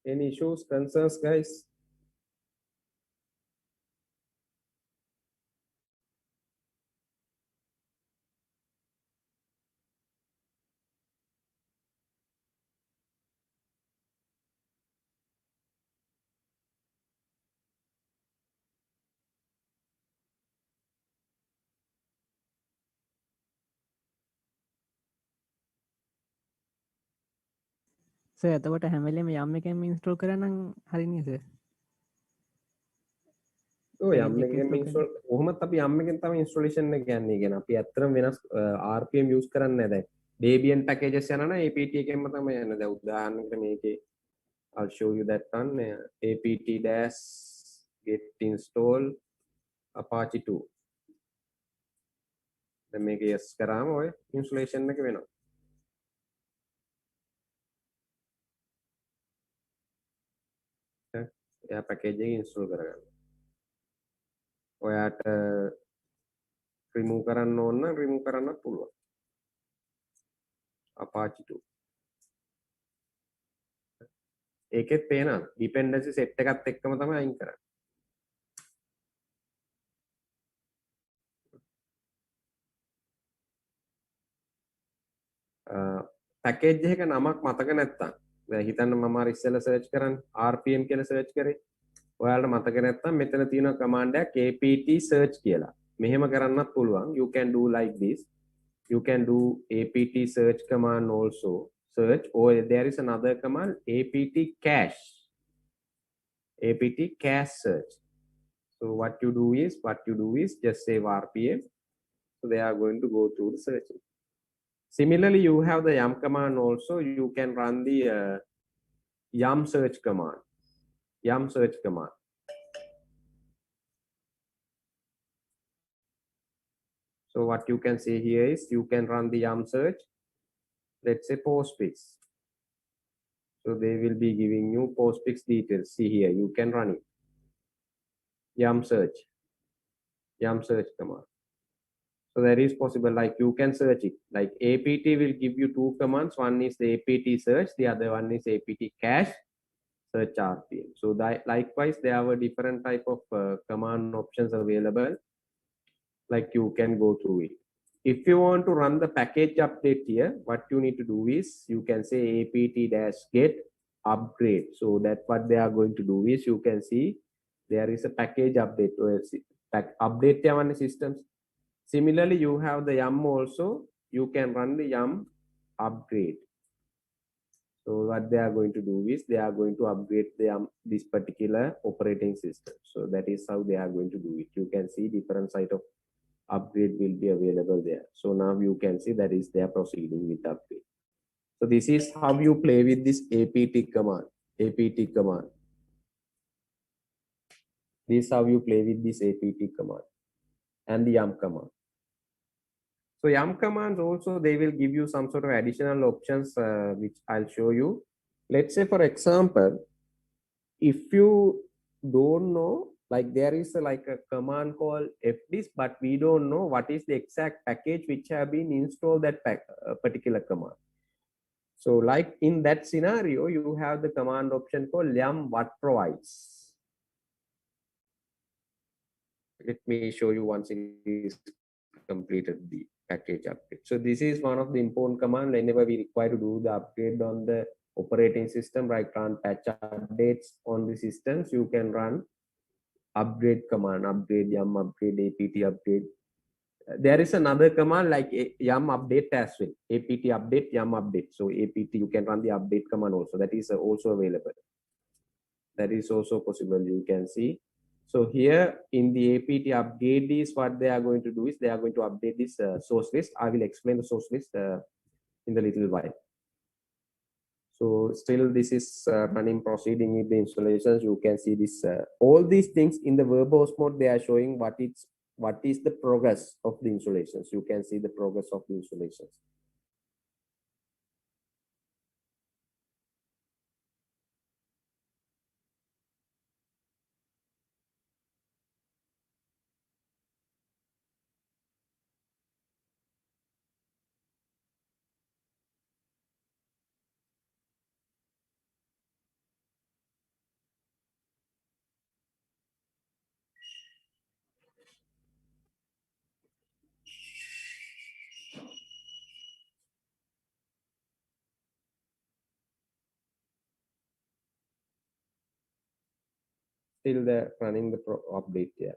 Any issues, concerns, guys? Sir එතකොට හැම වෙලේම යම් එකෙන් ඉන්ස්ටෝල් කරනම් හරිනේ සර්. ඔය යම් එකකින් ඉන්ස්ටෝල් කොහොමත් අපි යම් එකකින් තමයි ඉන්ස්ටෝලේෂන් එක ගන්නේ. කියන අපි ඇත්තටම වෙනස් RPM යූස් කරන්නේ නැහැ. දැන් Debian packages යනවා නම් apt එකෙන්ම තමයි යන්නේ. දැන් උදාහරණයකට මේකේ I'll show you that one apt-get install Apache 2. දැන් මේක yes කරාම ඔය ඉන්ස්ටෝලේෂන් එක වෙනවා. එයා පැකේජ් එක ඉන්ස්ටෝල් කරගන්න. ඔයාට රිමූව් කරන්න ඕන නම් රිමූව් කරන්නත් පුළුවන්. Apache 2. ඒකෙත් පේනවා ඩිපෙන්ඩන්සි සෙට් එකත් එක්කම තමයි අයින් කරන්නේ. පැකේජ් එක නමක් මතක නැත්තම් දැන් හිතන්න මම අර ඉස්සෙල්ලා සර්ච් කරන්නේ RPM කියලා සර්ච් කරේ. ඔයාලට මතක නැත්තම් මෙතන තියෙන කමාන්ඩ් එකක් apt search කියලා. මෙහෙම කරන්නත් පුළුවන්. You can do like this. You can do apt search command also. Search, or there is another command apt cache. Apt cache search. So what you do is just save RPM. So they are going to go through the searching. Similarly, you have the yum command also. You can run the yum search command. Yum search command. So what you can see here is you can run the yum search. Let's say postfix. So they will be giving you postfix details. See here, you can run it. Yum search command. So that is possible. Like you can search it. Like apt will give you two commands. One is the apt search. The other one is apt cache search RPM. So that likewise there are different type of command options available. Like you can go through it. If you want to run the package update here, what you need to do is you can say apt-get upgrade. So that what they are going to do is you can see there is a package update or update one systems. Similarly, you have the yum also. You can run the yum upgrade. So what they are going to do is they are going to upgrade the this particular operating system. So that is how they are going to do it. You can see different side of upgrade will be available there. So now you can see that is they are proceeding with upgrade. So this is how you play with this apt command. This is how you play with this apt command and the yum command. So yum commands also, they will give you some sort of additional options which I'll show you. Let's say for example, if you don't know, like there is like a command called fdisk, but we don't know what is the exact package which have been installed that particular command. So like in that scenario, you have the command option called yum what provides. Let me show you once it is completed the package upgrade. So this is one of the important command whenever we require to do the upgrade on the operating system, right? Run patch updates on the systems. You can run upgrade command, upgrade yum, upgrade apt upgrade. There is another command like yum update as well, apt update, yum update. So apt, you can run the update command also. That is also available. That is also possible. You can see. So here in the apt update is what they are going to do is they are going to update this source list. I will explain the source list in the little while. So still this is running, proceeding with the installations. You can see this all these things in the verbose mode. They are showing what is the progress of the installations. You can see the progress of the installations. Still they're running the update here.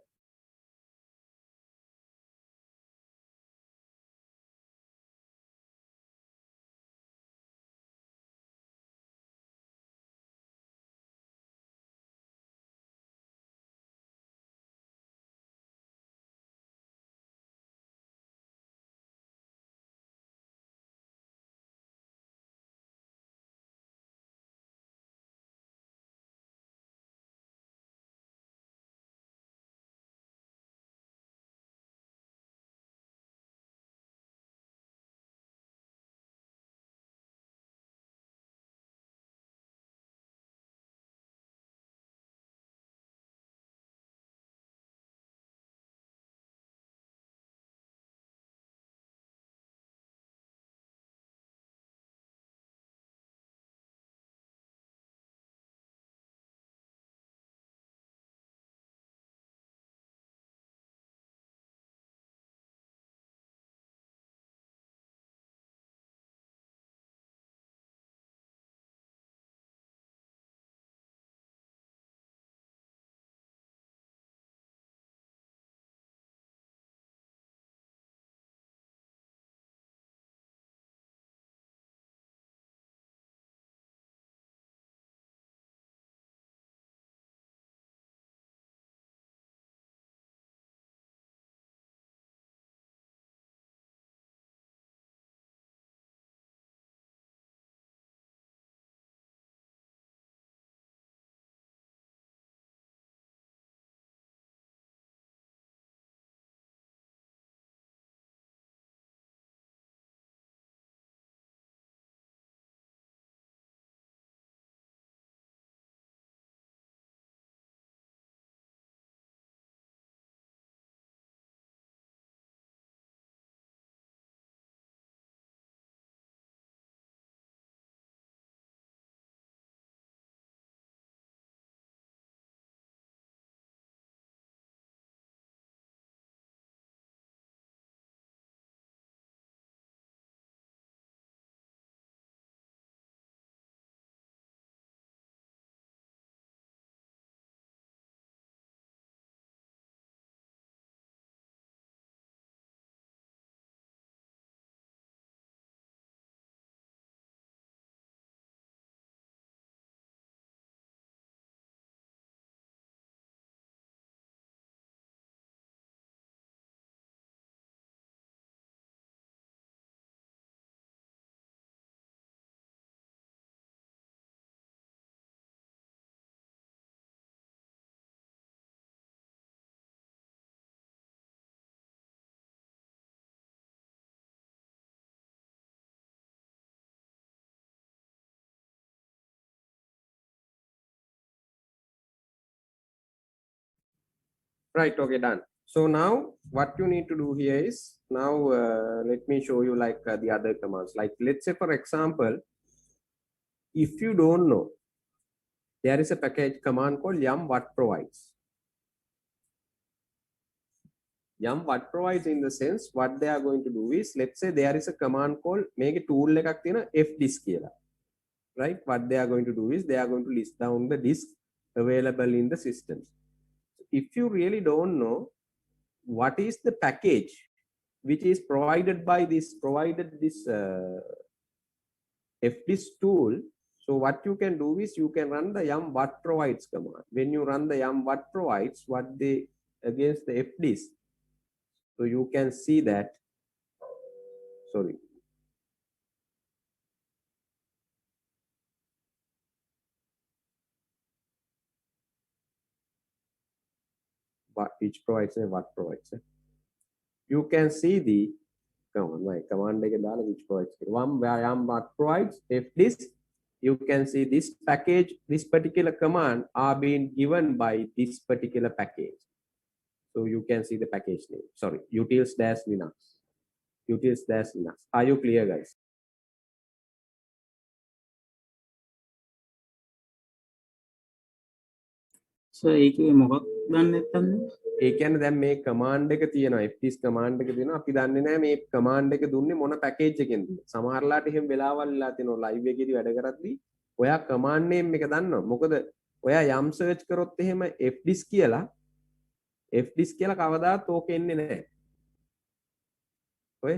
Right, okay, done. So now what you need to do here is, now let me show you like the other commands. Like let's say for example, if you don't know, there is a package command called yum what provides. Yum what provides in the sense what they are going to do is, let's say there is a command called make a tool එකක් තියෙන fdisk කියලා. right? What they are going to do is they are going to list down the disk available in the systems. If you really don't know what is the package which is provided by this fdisk tool, so what you can do is you can run the yum what provides command. When you run the yum what provides what they against the fdisk, so you can see that, sorry, which provides and what provides. You can see the command which provides one where yum what provides fdisk. You can see this package, this particular command are being given by this particular package. So you can see the package name. Sorry, utils-linux. Utils-linux. Are you clear, guys? So ඒකේ මොකක් දන්නේ නැත්තන්ද? ඒ කියන්නේ දැන් මේ command එක තියෙනවා, fdisk command එක තියෙනවා. අපි දන්නේ නැහැ මේ command එක දුන්නේ මොන package එකෙන්ද. සමහරලාට එහෙම වෙලාවල් වෙලා තියෙනවා live එකේදී වැඩ කරද්දී ඔයා command name එක දන්නවා. මොකද ඔයා යම් search කරොත් එහෙම fdisk කියලා කවදාත් ඕක එන්නේ නැහැ. ඔය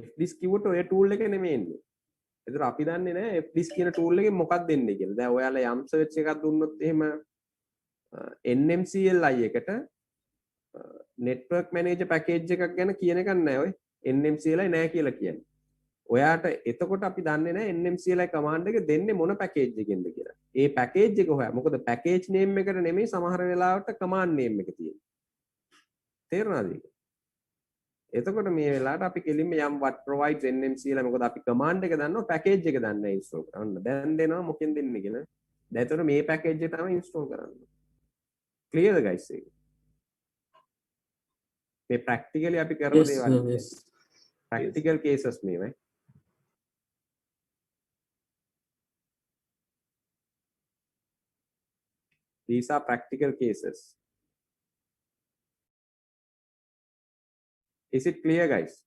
fdisk කිව්වට ඔය tool එක නෙමෙයි එන්නේ. ඒතර අපි දන්නේ නැහැ fdisk කියන tool එකෙන් මොකක්ද දෙන්නේ කියලා. දැන් ඔයාලා යම් search එකක් දුන්නොත් එහෙම NMCLI එකට network manager package එකක් ගැන කියන එකක් නැහැ ඔය. NMCLI නැහැ කියලා කියන්නේ. ඔයාට එතකොට අපි දන්නේ නැහැ NMCLI command එක දෙන්නේ මොන package එකෙන්ද කියලා. ඒ package එක හොයා. මොකද package name එකට නෙමෙයි සමහර වෙලාවට command name එක තියෙන්නේ. තේරුණාද ඒක? එතකොට මේ වෙලාවට අපි කෙලින්ම යම් what provides NMCLI මොකද අපි command එක දන්නවා package එක දන්නේ නැහැ install කරන්න. දැන් දෙනවා මොකෙන් දෙන්නේ කියලා. දැන් එතකොට මේ package එක තමයි install කරන්න. Clear guys? මේ practically අපි කරන දේවල්. yes. Practical cases මේ right? These are practical cases. Is it clear, guys?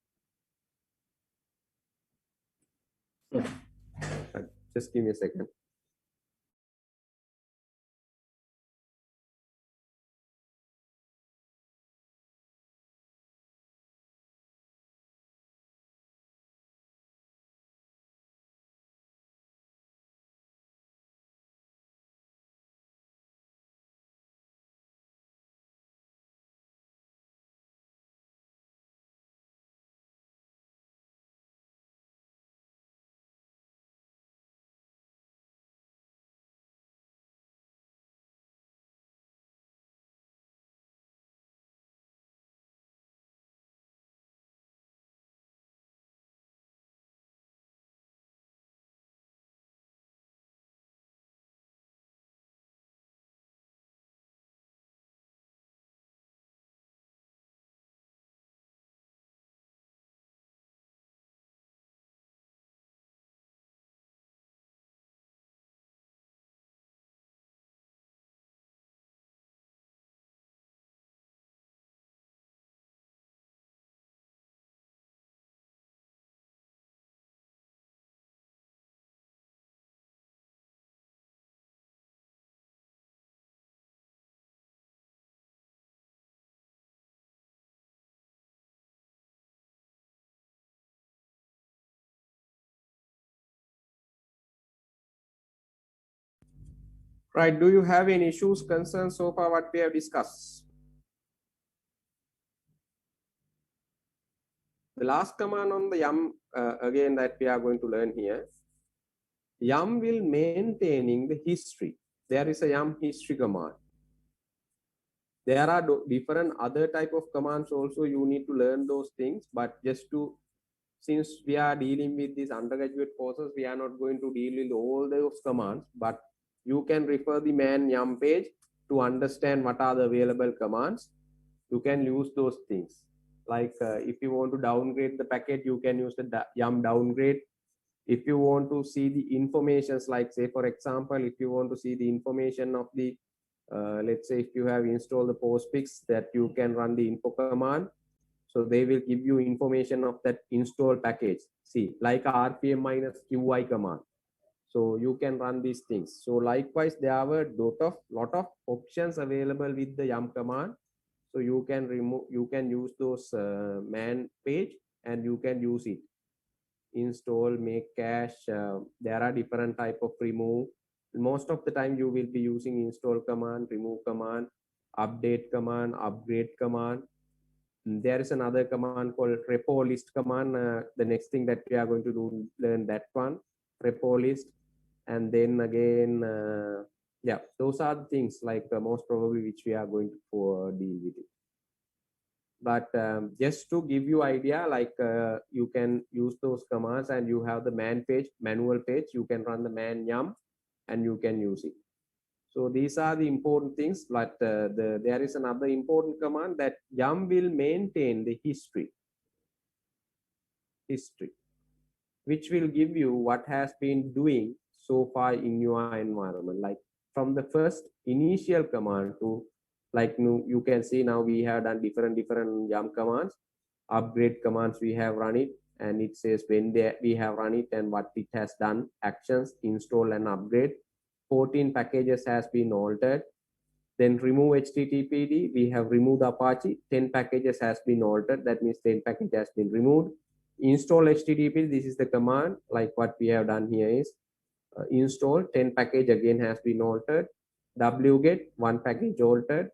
Just give me a second. Right, do you have any issues, concerns so far what we have discussed? The last command on the yum, again that we are going to learn here, yum will maintaining the history. There is a yum history command. There are different other type of commands also, you need to learn those things, but just to, since we are dealing with these undergraduate courses, we are not going to deal with all those commands, but you can refer the man yum page to understand what are the available commands. You can use those things. Like if you want to downgrade the packet, you can use the yum downgrade. If you want to see the informations, like say for example, if you want to see the information of the, let's say if you have installed the postfix, that you can run the info command. So they will give you information of that install package. See, like rpm -qi command. So you can run these things. So likewise, there were lot of options available with the yum command. So you can use those man page and you can use it. Install, make cache. There are different type of remove. Most of the time you will be using install command, remove command, update command, upgrade command. There is another command called repo list command. The next thing that we are going to do, learn that one, repo list. And then again, yeah, those are the things like most probably which we are going to deal with it. But just to give you idea, like you can use those commands and you have the manual page, you can run the man yum and you can use it. So these are the important things, but there is another important command that yum will maintain the history, which will give you what has been doing so far in your environment. Like from the first initial command to, like you can see now we have done different yum commands, upgrade commands we have run it, and it says when we have run it and what it has done, actions, install and upgrade. 14 packages has been altered. Then remove HTTPD, we have removed Apache. 10 packages has been altered. That means 10 package has been removed. Install HTTP, this is the command. Like what we have done here is install 10 package again has been altered. wget 1 package altered.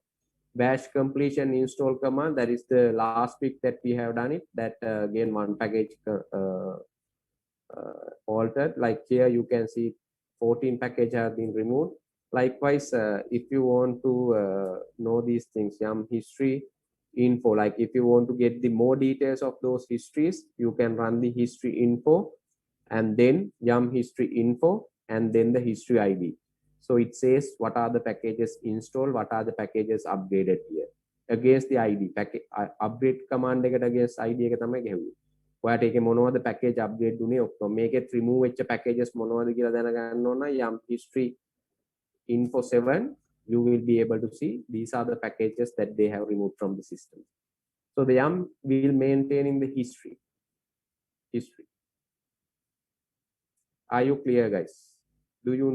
Bash completion install command, that is the last week that we have done it. That again 1 package altered. Like here you can see 14 package have been removed. Likewise, if you want to know these things, yum history info, like if you want to get the more details of those histories, you can run the history info and then yum history info and then the history ID. So it says what are the packages installed, what are the packages upgraded here against the ID. Upgrade command against ID එක තමයි ගෙවුවේ. ඔයාට ඒකේ මොනවද package upgrade දුන්නේ ඔක්කොම. මේකෙත් remove වෙච්ච packages මොනවද කියලා දැනගන්න ඕන yum history info 7, you will be able to see these are the packages that they have removed from the system. So the yum will maintain in the history. Are you clear, guys? Do you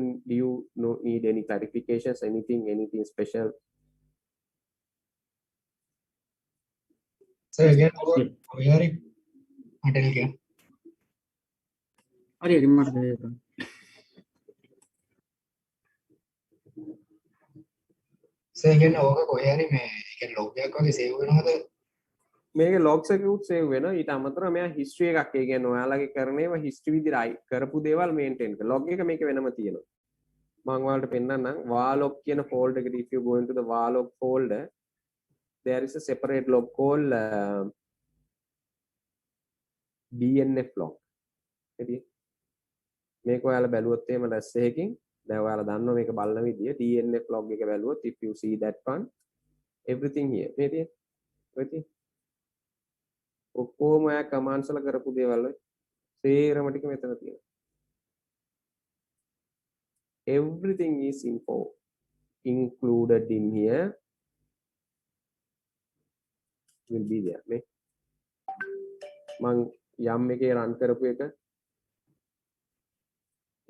need any clarifications, anything special? So again, we are again. හරි remote දෙන්න. So again, ඕක කොහේ හරි මේ කියන්නේ log එකක් වගේ save වෙනවද? මේක logs එකකුත් save වෙනවා. ඊට අමතරව මෙයා history එකක්, ඒ කියන්නේ ඔයාලගේ කරන ඒවා history විදිහට කරපු දේවල් maintain කරන. log එක මේක වෙනම තියෙනවා. මම ඔයාලට පෙන්නන්නම්. varlog කියන folder එකට if you go into the varlog folder, there is a separate log called dnf log. හරි. මේක ඔයාලා බැලුවොත් එහෙම රැස් එකකින් දැන් ඔයාලා දන්නවා මේක බලන විදිය dnf log එක බැලුවොත් if you see that one, everything here මේ තියෙන ඔය තියෙන ඔක්කොම ඔයා කමාන්ඩ්ස් වල කරපු දේවල් ඔය සේරම ටික මෙතන තියෙනවා. Everything is info included in here will be there. මේ මං yum එකේ run කරපු එක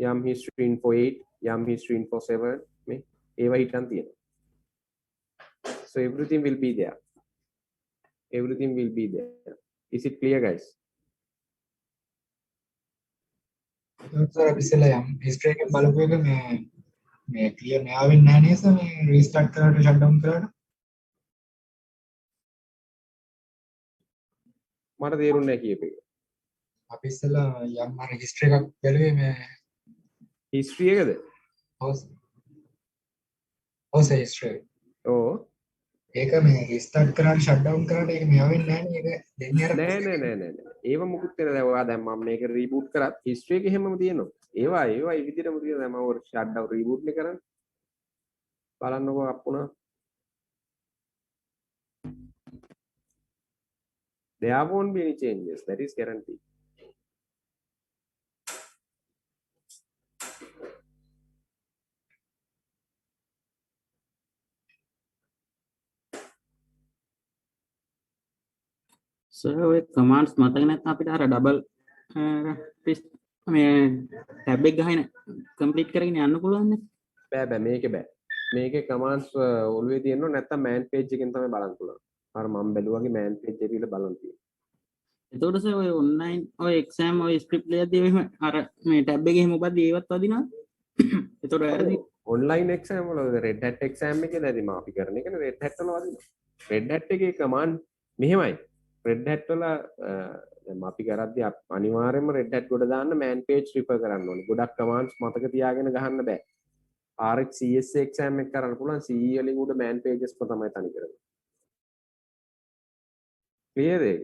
yum history info 8, yum history info 7 මේ ඒවා හිටන් තියෙනවා. So everything will be there. Everything will be there. Is it clear, guys? So අපි ඉස්සෙල්ලා යම් history එකෙන් බලපු එක මේ clear නෑ වෙන්නේ නැහැ නේද? මේ restart කරලා shutdown කරලා මට තේරුන්නේ නැහැ කියප එක. අපි ඉස්සෙල්ලා යම් අර history එකක් බැලුවේ මේ history එකද? ඔව් history. ඕ ඒක මේ restart කරලා shutdown කරාට ඒක මෙයා වෙන්නේ නැහැ නේ. ඒක දෙන්නේ අර නෑ. ඒව මුකුත් වෙන දැන් ඔයා දැන් මම මේක reboot කරත් history එක එහෙමම තියෙනවා. ඒවා ඒ විදිහටම තියෙනවා. දැන් මම ඔය shutdown reboot නේ කරන්නේ. බලන්නකෝ අප්පුණා. There won't be any changes. That is guaranteed. So ඔය කමාන්ඩ්ස් මතක නැත්නම් අපිට අර ඩබල් මේ ටැබ් එක ගහගෙන කම්ප්ලීට් කරගෙන යන්න පුළුවන් නේ. බෑ මේකේ කමාන්ඩ්ස් ඔළුවේ තියෙනවා නැත්නම් මෑන් පේජ් එකෙන් තමයි බලන්න පුළුවන්. අර මම බැලුවාගේ මෑන් පේජ් එකේ ඉල බලන්න තියෙනවා. එතකොට සර් ඔය ඔන්ලයින් ඔය එක්සෑම් ඔය ස්ක්‍රිප්ට් ලියද්දී එහෙම අර මේ ටැබ් එකේ එහෙම උපද්දී ඒවත් වදිනවා. එතකොට වැරදි. ඔන්ලයින් එක්සෑම් වල රෙඩ් හැට් එක්සෑම් එකේ දැන් මම අපි කරන එකනේ රෙඩ් හැට් වල වදිනවා. රෙඩ් හැට් එකේ කමාන්ඩ් මෙහෙමයි. රෙඩ් හැට් වල දැන් අපි කරද්දී අනිවාර්යයෙන්ම රෙඩ් හැට් ගොඩ දාන්න මෑන් පේජ් රිෆර් කරන්න ඕනේ. ගොඩක් කමාන්ඩ්ස් මතක තියාගෙන ගහන්න බෑ. RX CSA එක්සෑම් එක කරන්න පුළුවන් CE වලින් උඩ මෑන් පේජස් තමයි තනි කරන්නේ. ක්ලියර් ඒක?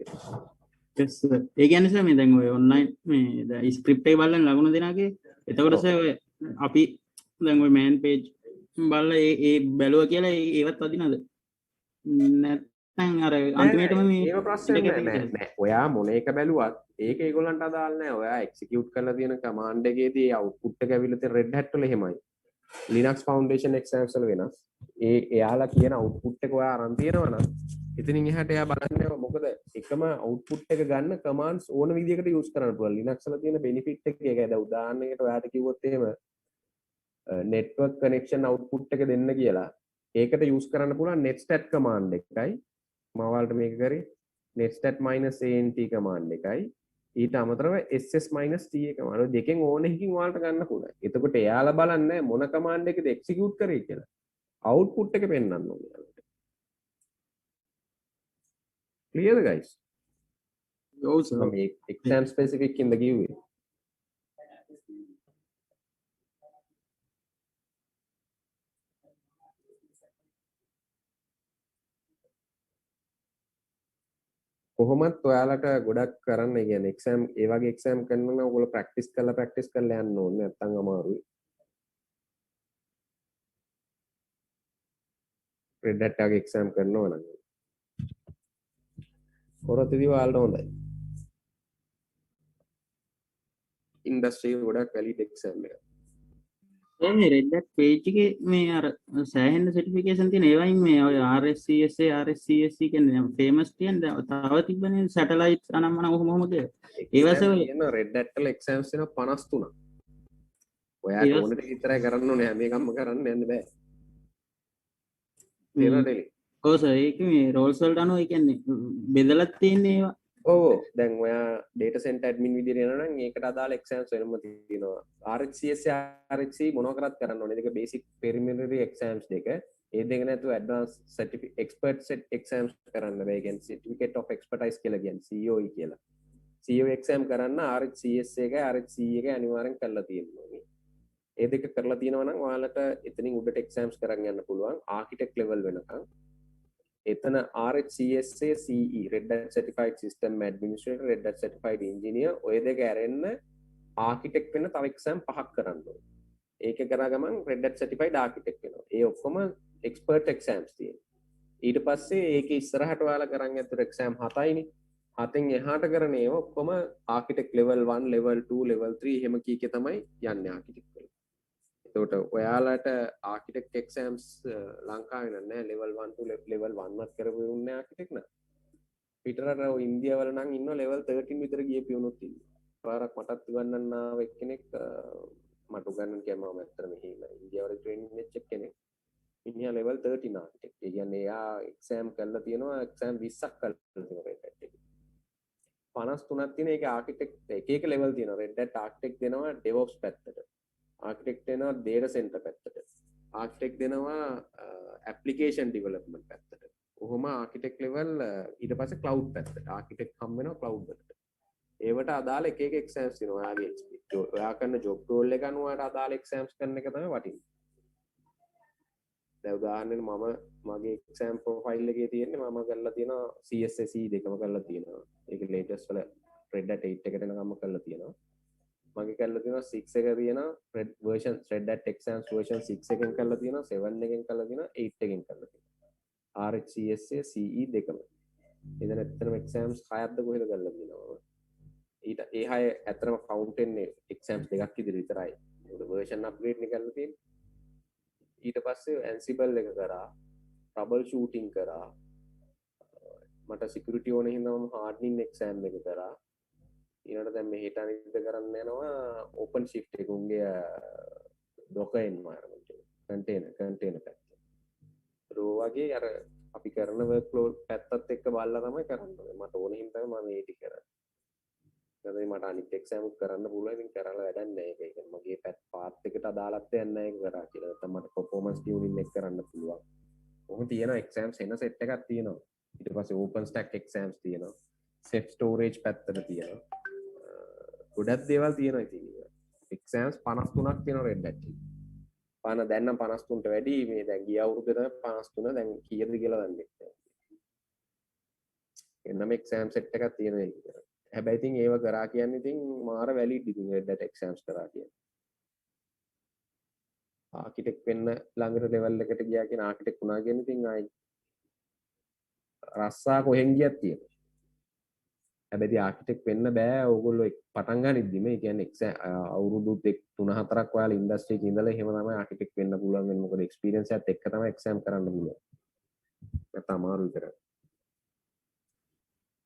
yes sir. ඒ කියන්නේ සර් මේ දැන් ඔය ඔන්ලයින් මේ දැන් ස්ක්‍රිප්ට් එක බලන්න ලකුණු දෙනාගේ එතකොට සර් ඔය අපි දැන් ඔය මෑන් පේජ් බලලා ඒ බැලුවා කියලා ඒවත් වදිනවද? නැත්නම් අර අන්තිමේටම මේ ඒව ප්‍රශ්න නෑ. ඔයා මොන එක බැලුවත් ඒක ඒගොල්ලන්ට අදාළ නෑ. ඔයා එක්සිකියුට් කරලා තියෙන කමාන්ඩ් එකේදී අවුට්පුට් එක ඇවිල්ලා තියෙන රෙඩ් හැට් වල එහෙමයි. Linux Foundation exams වල වෙනස්. එයාලා කියන අවුට්පුට් එක ඔයා අරන් තියෙනවා නම් ඉතින් එහාට එයා බලන්නේ මොකද එකම අවුට්පුට් එක ගන්න කමාන්ඩ්ස් ඕන විදිහකට යූස් කරන්න පුළුවන්. Linux වල තියෙන බෙනිෆිට් එක ඒකයි. දැන් උදාහරණයකට ඔයාට කිව්වොත් එහෙම network connection output එක දෙන්න කියලා. ඒකට යූස් කරන්න පුළුවන් netstat command එකයි. මම ඔයාලට මේක කරේ netstat -ant command එකයි. ඊට අමතරව ss -ta command දෙකෙන් ඕන එකකින් ඔයාලට ගන්න පුළුවන්. එතකොට එයාලා බලන්නේ මොන command එකද execute කරේ කියලා. output එක පෙන්වන්න ඕනේ. Clear guys? ඔව් සර්. මම exam specific ඉඳ කිව්වේ. කොහොමත් ඔයාලට ගොඩක් කරන්න කියන්නේ එක්සෑම් ඒ වගේ එක්සෑම් කරනවා නම් ඔයගොල්ලෝ ප්‍රැක්ටිස් කරලා යන්න ඕනේ නැත්නම් අමාරුයි. රෙඩ් හැට් එකේ එක්සෑම් කරනවා නම් පොරොත්තුදී ඔයාලට හොඳයි. ඉන්ඩස්ට්‍රි ගොඩක් වැලිඩ් එක්සෑම් එක. මේ රෙඩ් හැට් පේජ් එකේ මේ අර සෑහෙන සර්ටිෆිකේෂන් තියෙන ඒවයින් මේ ඔය RSCSA RSCSC කියන්නේ ෆේමස් කියන්නේ තව තිබ්බනේ සැටලයිට් අනම්මන කොහොමද ඒවස තියෙන රෙඩ් හැට් වල එක්සෑම්ස් වෙන 53ක්. ඔයාට ඕන දේ විතරයි කරන්න ඕනේ හැම එකක්ම කරන්න යන්න බෑ. තේරෙනවද? ඔව් සර් ඒක මේ රෝල්ස් වලට අනුව ඒ කියන්නේ බෙදලා තියෙන්නේ ඒවා. ඔව් දැන් ඔයා data center admin විදිහට යනවා නම් ඒකට අදාළ exams වෙනම තියෙනවා. RxCSA RxC මොනවා කරත් කරන්න ඕනේ. ඒක basic preliminary exams දෙක. ඒ දෙක නැතුව advanced certificate expert set exams කරන්න බෑ. ඒ කියන්නේ certificate of expertise කියලා කියන්නේ COE කියලා. COE exam කරන්න RxCSA එකයි RxC එකයි අනිවාර්යෙන් කරලා තියෙන්න ඕනේ. ඒ දෙක කරලා තියෙනවා නම් ඔයාලට එතනින් උඩට exams කරන් යන්න පුළුවන්. architect level වෙනකම්. එතන RHCSA CE Red Hat Certified System Administrator Red Hat Certified Engineer ඔය දෙක ඇරෙන්න ආකිටෙක්ට් වෙන තව එක්සෑම් 5ක් කරන්න ඕනේ. ඒක කරා ගමන් Red Hat Certified Architect වෙනවා. ඒ ඔක්කොම expert exams තියෙනවා. ඊට පස්සේ ඒකේ ඉස්සරහට ඔයාලා කරන් යතර එක්සෑම් 7යිනේ. 7න් එහාට කරන ඒවා ඔක්කොම ආකිටෙක්ට් level 1 level 2 level 3 එහෙම කීකේ තමයි යන්නේ ආකිටෙක්ට් වල. එතකොට ඔයාලට ආකිටෙක්ට් එක්සෑම්ස් ලංකාවේ නෑ level 1 to level 1 වත් කරපු උන්නේ ආකිටෙක්ට් නා. පිටරට ඉන්දියාව වල නම් ඉන්නවා level 13 විතර ගිය පියුණුත් ඉන්නවා. පාරක් මටත් උගන්වන්න ආව එක්කෙනෙක් මට උගන්වන්න කියම මම ඇත්තට මෙහි ඉන්දියාව වල ට්‍රේනින් වෙච්ච කෙනෙක්. India level 13 architect. ඒ කියන්නේ එයා එක්සෑම් කරලා තියෙනවා එක්සෑම් 20ක් කරලා තියෙනවා Red Hat එකේ. 53ක් තියෙන ඒක ආකිටෙක්ට් එක එක level තියෙනවා. Red Hat ආකිටෙක්ට් දෙනවා DevOps පැත්තට. ආකිටෙක්ට් දෙනවා data center පැත්තට. ආකිටෙක්ට් දෙනවා application development පැත්තට. කොහොම ආකිටෙක්ට් level ඊට පස්සේ cloud පැත්තට. ආකිටෙක්ට් හම් වෙනවා cloud වලට. ඒවට අදාළ එක එක exams තියෙනවා. ඔයාගේ ඔයා කරන job role එක අනුව අදාළ exams කරන එක තමයි වටින්නේ. දැන් උදාහරණයක් මගේ exam profile එකේ තියෙන්නේ මම කරලා තියෙනවා CSSC දෙකම කරලා තියෙනවා. ඒක latest වල Red Hat 8 එකට එනකම්ම කරලා තියෙනවා. මගේ කරලා තියෙනවා 6 එක තියෙනවා version Red Hat exams version 6 එකෙන් කරලා තියෙනවා 7 එකෙන් කරලා තියෙනවා 8 එකෙන් කරලා තියෙනවා RHCSA CE දෙකම. එතන ඇත්තටම exams 6ක්ද කොහෙද කරලා තියෙනවා. ඊට ඒ 6 ඇත්තටම count වෙන්නේ exams දෙකක් විතරයි. ඒක version upgrade නේ කරලා තියෙන්නේ. ඊට පස්සේ Ansible එක කරා trouble shooting කරා මට security ඕන හින්දා මම hardening exam එක කරා ඊළඟට දැන් මෙහෙට අනිත් කරන්න යනවා open shift එක උන්ගේ docker environment එක container පැත්ත. රෝ වගේ අර අපි කරන workflow පැත්තත් එක්ක බලලා තමයි කරන්නේ. මට ඕන හින්දා මම මේ ටික කරන්නේ. ඒකයි මට අනිත් එක්සෑම් කරන්න පුළුවන්. ඉතින් කරලා වැඩක් නැහැ ඒක. ඒ කියන්නේ මගේ පාත් එකට අදාළත් වෙන්නේ නැහැ ඒක කරා කියලා. නැත්නම් මට performance tuning එක කරන්න පුළුවන්. ඔහොම තියෙනවා exams එන set එකක් තියෙනවා. ඊට පස්සේ open stack exams තියෙනවා. self storage පැත්තට තියෙනවා. ගොඩක් දේවල් තියෙනවා ඉතින්. exams 53ක් තියෙනවා red hat එකේ. පාන දැන් නම් 53ට වැඩි මේ දැන් ගිය අවුරුද්දේ තමයි 53 දැන් කීයද කියලා දන්නේ නැහැ. එන්නම exam set එකක් තියෙනවා ඒක. හැබැයි ඉතින් ඒව කරා කියන්නේ ඉතින් මාර වැලිඩ් ඉතින් red hat exams කරා කියන්නේ. ආකිටෙක්ට් වෙන්න ළඟට ලෙවල් එකට ගියා කියන ආකිටෙක්ට් වුණා කියන්නේ ඉතින් ආයි රස්සා කොහෙන් ගියත් තියෙනවා. හැබැයි ආකිටෙක්ට් වෙන්න බෑ ඕගොල්ලෝ පටන් ගනිද්දිම ඒ කියන්නේ අවුරුදු 3-4ක් ඔයාලා ඉන්ඩස්ට්‍රි එකේ ඉඳලා එහෙම තමයි ආකිටෙක්ට් වෙන්න පුළුවන් වෙන්නේ. මොකද එක්ස්පීරියන්ස් එකත් එක්ක තමයි එක්සෑම් කරන්න පුළුවන්. නැත්නම් අමාරුයි කරන්න.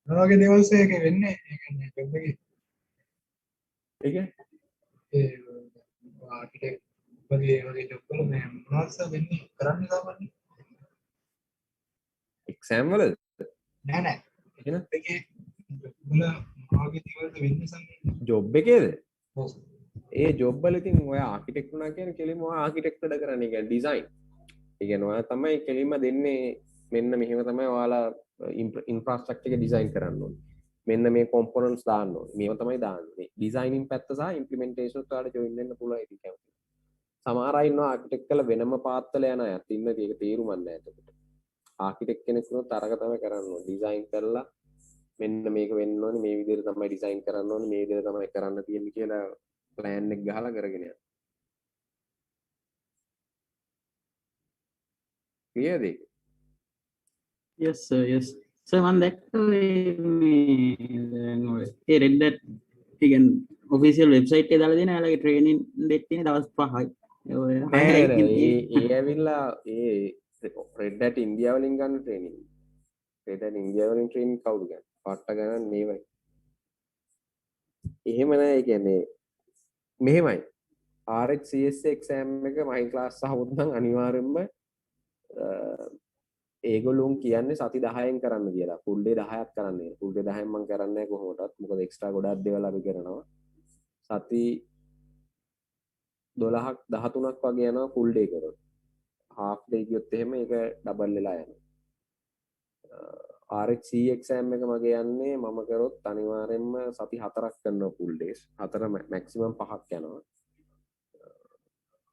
මොනවගේ දේවල් ඒක වෙන්නේ ඒ කියන්නේ ජොබ් එකේ ඒ කියන්නේ ඒ ආකිටෙක්ට් වගේ ජොබ් වල මේ මොනවද වෙන්නේ කරන්නේ සාමාන්‍යයෙන් එක්සෑම් වල නෑ නෑ එහෙනම් ඒකේ වල මොනවගේ දේවල්ද වෙන්නේ සාමාන්‍යයෙන් ජොබ් එකේද? ඔව් ඒ ජොබ් වල ඉතින් ඔයා ආකිටෙක්ට් වුණා කියන්නේ කෙලින්ම ඔයා ආකිටෙක්ට් වැඩ කරන්නේ. ඒ කියන්නේ ඩිසයින්. ඒ කියන්නේ ඔයා තමයි කෙලින්ම දෙන්නේ මෙන්න මෙහෙම තමයි ඔයාලා ඉන්ෆ්‍රාස්ට්‍රක්චර් එක ඩිසයින් කරන්න ඕනේ. මෙන්න මේ කොම්පොනන්ට්ස් දාන්න ඕනේ. මේව තමයි දාන්නේ. ඩිසයිනින් පැත්ත සහ ඉම්ප්ලිමන්ටේෂන් උත් ඔයාලට ජොයින් වෙන්න පුළුවන් ඉතින් කැමති. සමහර අය ඉන්නවා ආකිටෙක්ට් කරලා වෙනම පාත් වල යන අයත් ඉන්නවා. ඒක තේරුමක් නැහැ එතකොට. ආකිටෙක්ට් කෙනෙක් වුණොත් අරක තමයි කරන්න ඕනේ. ඩිසයින් කරලා මෙන්න මේක වෙන්න ඕනේ. මේ විදිහට තමයි ඩිසයින් කරන්න ඕනේ. මේ විදිහට තමයි කරන්න තියෙන්නේ කියලා ප්ලෑන් එක ගහලා කරගෙන යනවා. ක්ලියර්ද ඒක? yes sir yes sir මම දැක්ක මේ ඒ red hat ඉතින් official website එකේ දාලා දෙන යාලගේ training date තියෙන දවස් 5යි ඔය ඒ ඇවිල්ලා ඒ red hat ඉන්දියාව වලින් ගන්න training. red hat ඉන්දියාව වලින් training කවුද ගන්න? පට්ට ගන්න මේවයි. එහෙම නෑ ඒ කියන්නේ මෙහෙමයි. RHCS exam එක මයින් ක්ලාස් ආවොත් නම් අනිවාර්යෙන්ම ඒගොල්ලොන් කියන්නේ සති 10න් කරන්න කියලා. ෆුල් ඩේ 10ක් කරන්න. ෆුල් ඩේ 10න් මම කරන්නේ නැහැ කොහොමදත්. මොකද එක්ස්ට්‍රා ගොඩක් දේවල් අපි කරනවා. සති 12ක් 13ක් වගේ යනවා ෆුල් ඩේ කරොත්. හාෆ් ඩේ ගියොත් එහෙම ඒක ඩබල් වෙලා යනවා. RHC exam එක මගේ යන්නේ මම කරොත් අනිවාර්යෙන්ම සති 4ක් කරනවා ෆුල් ඩේස්. 4 මැක්සිමම් 5ක් යනවා.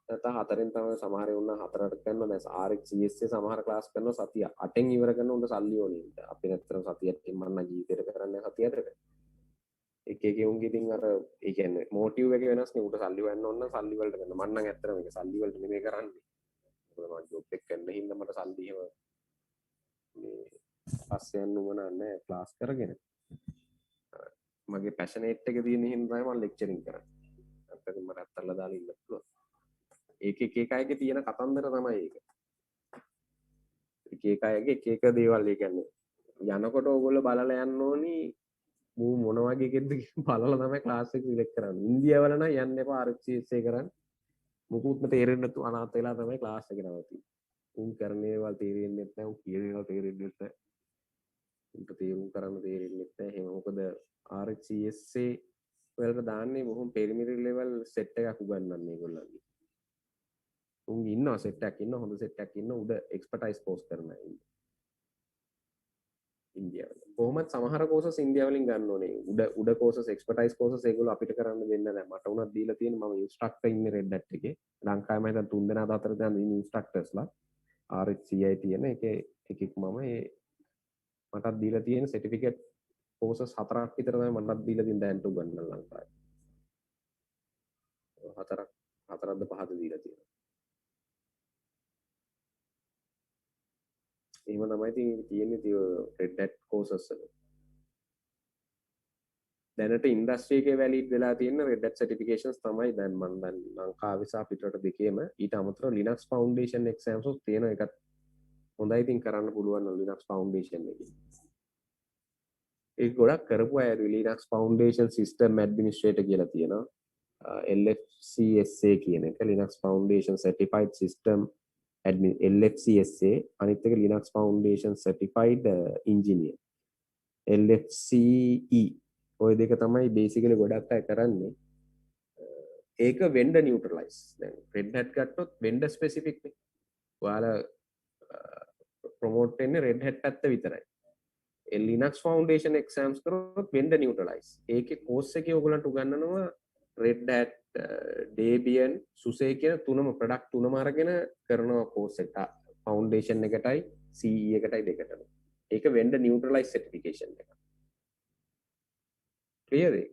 නැත්නම් 4න් තමයි සමහර වුණා 4ට කරනවා. දැන් RHCS සමහර ක්ලාස් කරනවා සතිය 8න් ඉවර කරන උන්ට සල්ලි ඕනේ. අපි නැත්නම් සතියක් මම නම් ජීවිතේට කරන්නේ සතිය 8ට. එක එක උන්ගේ ඉතින් අර ඒ කියන්නේ මොටිව් එක වෙනස් නේ. උන්ට සල්ලි වෙන්න ඕන නම් සල්ලි වලට කරනවා. මම නම් ඇත්තටම මේක සල්ලි වලට නෙමෙයි කරන්නේ. මොකද මම ජොබ් එක කරන හින්දා මට සල්ලි එහෙම මේ පස්සේ යන්න ඕන නැහැ ක්ලාස් කරගෙන. මගේ පැෂනේට් එක තියෙන හින්දා තමයි මම ලෙක්චරින් කරන්නේ. නැත්නම් මට අත්තරලා දාලා ඉන්න පුළුවන්. ඒක එක අයගේ තියෙන කතන්දර තමයි ඒක. එක අයගේ එක දේවල් ඒ කියන්නේ යනකොට ඕගොල්ලෝ බලලා යන්න ඕනි මූ මොන වගේ කෙද්ද බලලා තමයි ක්ලාස් එක සිලෙක්ට් කරන්නේ. ඉන්දියාව වල නම් යන්න එපා RHCS එක කරන්න. මුකුත්ම තේරෙන්නේ නැතුව අනාථ වෙලා තමයි ක්ලාස් එක නවතින්නේ. උන් කරන ඒවා තේරෙන්නේ නැහැ. උන් කියන ඒවා තේරෙන්නේ නැහැ. උන්ට තේරුම් කරන්න තේරෙන්නේ නැහැ. එහෙම මොකද RHCS වලට දාන්නේ බොහොම පෙරිමිටර් ලෙවල් සෙට් එකක් උගන්වන්නේ මේගොල්ලන්ගේ. උන් ඉන්නවා සෙට් එකක් ඉන්නවා හොඳ සෙට් එකක් ඉන්නවා උඩ එක්ස්පර්ටයිස් කෝස් කරන අය ඉන්දියාවල. කොහොමද සමහර කෝසස් ඉන්දියාව වලින් ගන්න ඕනේ. උඩ කෝසස් එක්ස්පර්ටයිස් කෝසස් ඒගොල්ලෝ අපිට කරන්න දෙන්නේ නැහැ. මට උනත් දීලා තියෙන්නේ මම ඉන්ස්ට්‍රක්ටර් ඉන්නේ Red Hat එකේ. ලංකාවේ මම හිතන 3 දෙනා 4 දෙනා ඉන්නේ ඉන්ස්ට්‍රක්ටර්ස්ලා. RHCI තියෙන එකේ එකෙක් මම ඒ මටත් දීලා තියෙන සර්ටිෆිකේට් කෝසස් 4ක් විතර තමයි මටත් දීලා තියෙන දැන්ට උගන්වන්න ලංකාවේ. 4ක්ද 5ද දීලා තියෙනවා. එහෙම තමයි තියෙන්නේ Red Hat courses එක. දැනට ඉන්ඩස්ට්‍රි එකේ වැලිඩ් වෙලා තියෙන Red Hat certifications තමයි දැන් මම දැන් ලංකාවේ සහ පිටරට දෙකේම ඊට අමතරව Linux Foundation exams උත් තියෙන එකත් හොඳයි ඉතින් කරන්න පුළුවන් Linux Foundation එකේ. ඒක ගොඩක් කරපු අය Linux Foundation System Administrator කියලා තියෙනවා. LFCSA කියන එක Linux Foundation Certified System Admin LFCSA අනිත් එක Linux Foundation Certified Engineer LFCE ඔය දෙක තමයි basically ගොඩක් අය කරන්නේ. ඒක vendor neutralize. දැන් Red Hat ගත්තොත් vendor specific නේ. ඔයාලා promote වෙන්නේ Red Hat පැත්ත විතරයි. Linux Foundation exams කරොත් vendor neutralize. ඒකේ course එකේ ඔයගලන්ට උගන්වනවා Red Hat, Debian, SUSE කියන තුනම product තුනම අරගෙන කරනවා course එක. Foundation එකටයි CE එකටයි දෙකටම. ඒක vendor neutralize certification එක. Clear ඒක?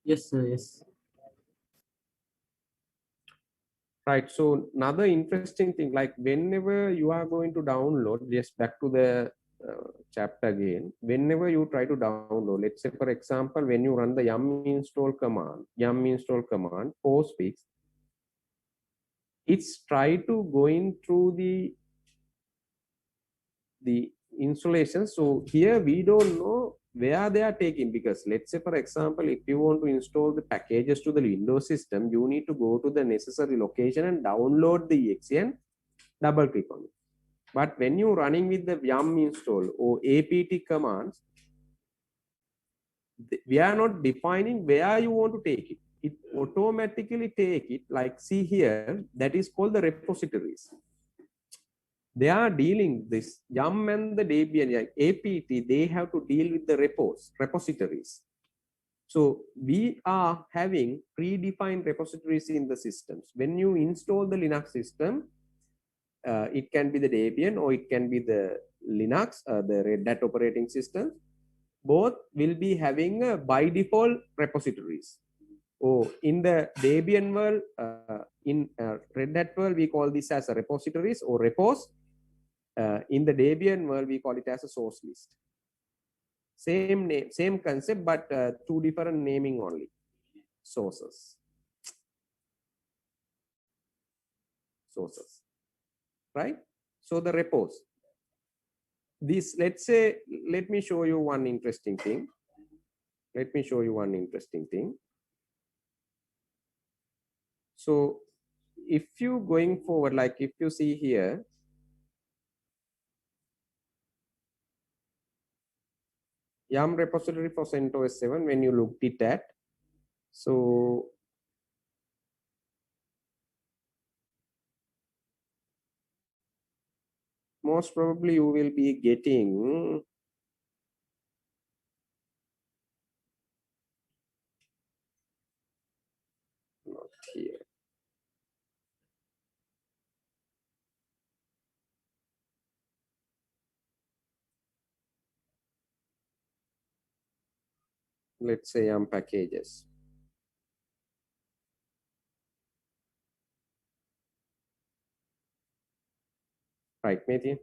Yes sir, yes. Right, so another interesting thing, like whenever you are going to download, just back to the chapter again, whenever you try to download, let's say for example, when you run the yum install command, postfix, it's try to going through the installation. So here we don't know where they are taking, because let's say for example, if you want to install the packages to the Windows system, you need to go to the necessary location and download the exe and double click on it. But when you're running with the yum install or apt commands, we are not defining where you want to take it. It automatically take it, like see here, that is called the repositories. They are dealing this yum and the Debian, like apt, they have to deal with the repositories. So we are having predefined repositories in the systems. When you install the Linux system, it can be the Debian or it can be the Linux, the Red Hat operating system. Both will be having by default repositories. Oh, in the Debian world, in Red Hat world, we call this as a repositories or repos. In the Debian world, we call it as a source list. Same name, same concept, but two different naming only. Sources. Right? So the repos. This, let's say, let me show you one interesting thing. So if you going forward, like if you see here, yum repository for CentOS 7, when you looked it at, so most probably you will be getting not here. Let's say yum packages. Right, මේතින්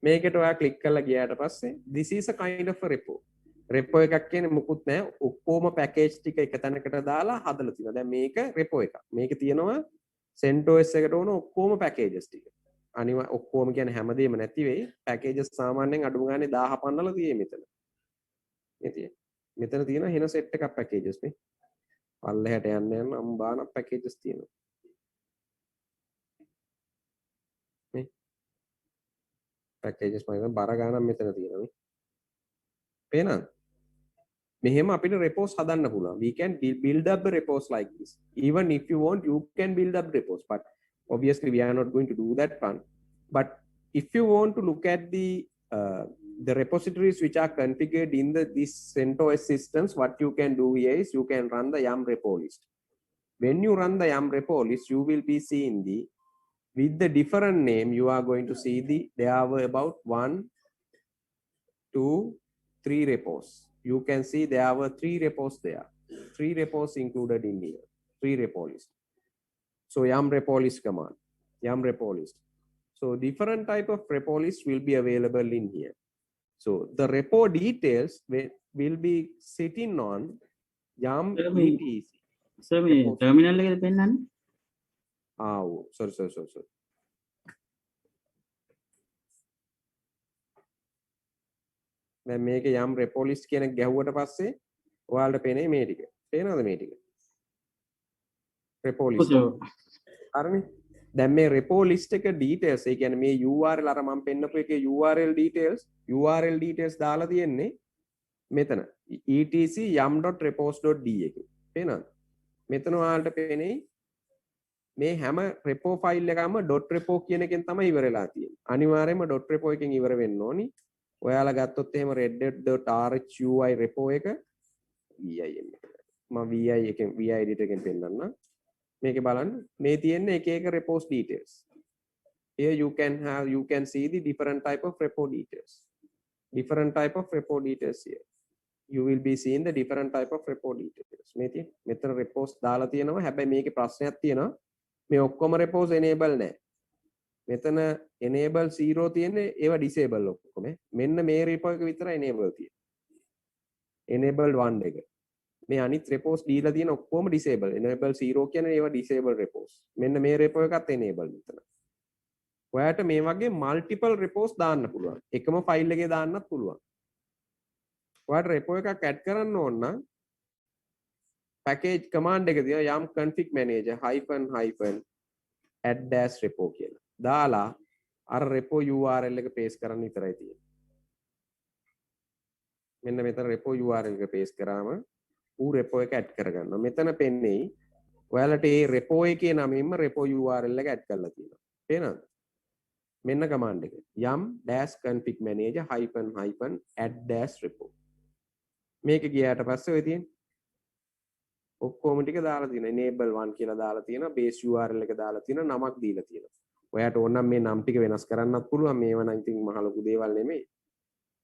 මේකට ඔයා click කරලා ගියාට පස්සේ this is a kind of a repo. repo එකක් කියන්නේ මුකුත් නැහැ, ඔක්කොම පැකේජ් ටික එක තැනකට දාලා හදලා තියෙනවා. දැන් මේක repo එකක්. මේක තියෙනවා CentOS එකට ඕන ඔක්කොම පැකේජස් ටික. අනිවා ඔක්කොම කියන්නේ හැමදේම නැති වෙයි. පැකේජස් සාමාන්‍යයෙන් අඩුම ගානේ 1000 පන්නලා තියෙයි මෙතන. මෙතන තියෙන වෙන සෙට් එකක් පැකේජස් නේ. පල්ලෙහාට යන්න යන අම්බාන පැකේජස් තියෙනවා. නේ. පැකේජස් මම බර ගානක් මෙතන තියෙනවා නේ. පේනවද? මෙහෙම අපිට repos හදන්න පුළුවන්. We can build up the repos like this. Even if you want, you can build up repos, but obviously we are not going to do that one. But if you want to look at the repositories which are configured in this CentOS systems, what you can do here is you can run the yum repo list. When you run the yum repo list, you will be seeing with the different name, you are going to see there were about 1, 2, 3 repos. You can see there were 3 repos there. 3 repos included in here. 3 repo list. So yum repo list command. Yum repo list. So different type of repo list will be available in here. So the repo details will be sitting on yum etc. Sir මේ terminal එකේ පෙන්නන්නේ. sorry. දැන් මේකේ යම් repo list කියන එක ගැහුවට පස්සේ ඔයාලට පේන්නේ මේ ටික. පේනවද මේ ටික? repo list. හරිනේ. දැන් මේ repo list එක details ඒ කියන්නේ මේ URL අර මම පෙන්නපු එකේ URL details දාලා තියෙන්නේ මෙතන etc yum.repos.d එකේ. පේනවද? මෙතන ඔයාලට පේන්නේ මේ හැම repo file එකම .repo කියන එකෙන් තමයි ඉවර වෙලා තියෙන්නේ. අනිවාර්යයෙන්ම .repo එකෙන් ඉවර වෙන්න ඕනි. ඔයාලා ගත්තොත් එහෙම reddet.rhui repo එක vim එක. මම vi එකෙන් vi editor එකෙන් පෙන්නන්නම්. මේකේ බලන්න මේ තියෙන්නේ එක එක repos details. Here you can see the different type of repo details. Different type of repo details here. You will be seeing the different type of repo details. මේ තියෙන මෙතන repos දාලා තියෙනවා. හැබැයි මේකේ ප්‍රශ්නයක් තියෙනවා. මේ ඔක්කොම repos enable නැහැ. මෙතන enable 0 තියෙන්නේ ඒවා disable ඔක්කොම. මෙන්න මේ repo එක විතරයි enable තියෙන්නේ. enable 1 එක. මේ අනිත් repos දීලා තියෙන ඔක්කොම disable. enable 0 කියන්නේ ඒවා disable repos. මෙන්න මේ repo එකත් enable මෙතන. ඔයාලට මේ වගේ multiple repos දාන්න පුළුවන්. එකම file එකේ දාන්නත් පුළුවන්. ඔයාලට repo එකක් add කරන්න ඕන නම් package command එක දිහා yum config manager -- add dash repo කියලා. දාලා අර repo URL එක paste කරන්න විතරයි තියෙන්නේ. මෙන්න මෙතන repo URL එක paste කරාම ඌ repo එක add කරගන්නවා. මෙතන පෙන්නේ ඔයාලට මේ repo එකේ නමින්ම repo URL එක add කරලා තියෙනවා. පේනවද? මෙන්න command එක. yum dash config manager -- add dash repo. මේක ගියාට පස්සේ ඔය තියෙන්නේ ඔක්කොම ටික දාලා තියෙනවා. enable 1 කියලා දාලා තියෙනවා. base URL එක දාලා තියෙනවා. නමක් දීලා තියෙනවා. ඔයාට ඕන නම් මේ නම් ටික වෙනස් කරන්නත් පුළුවන්. මේව නම් ඉතින් මහ ලොකු දේවල් නෙමෙයි.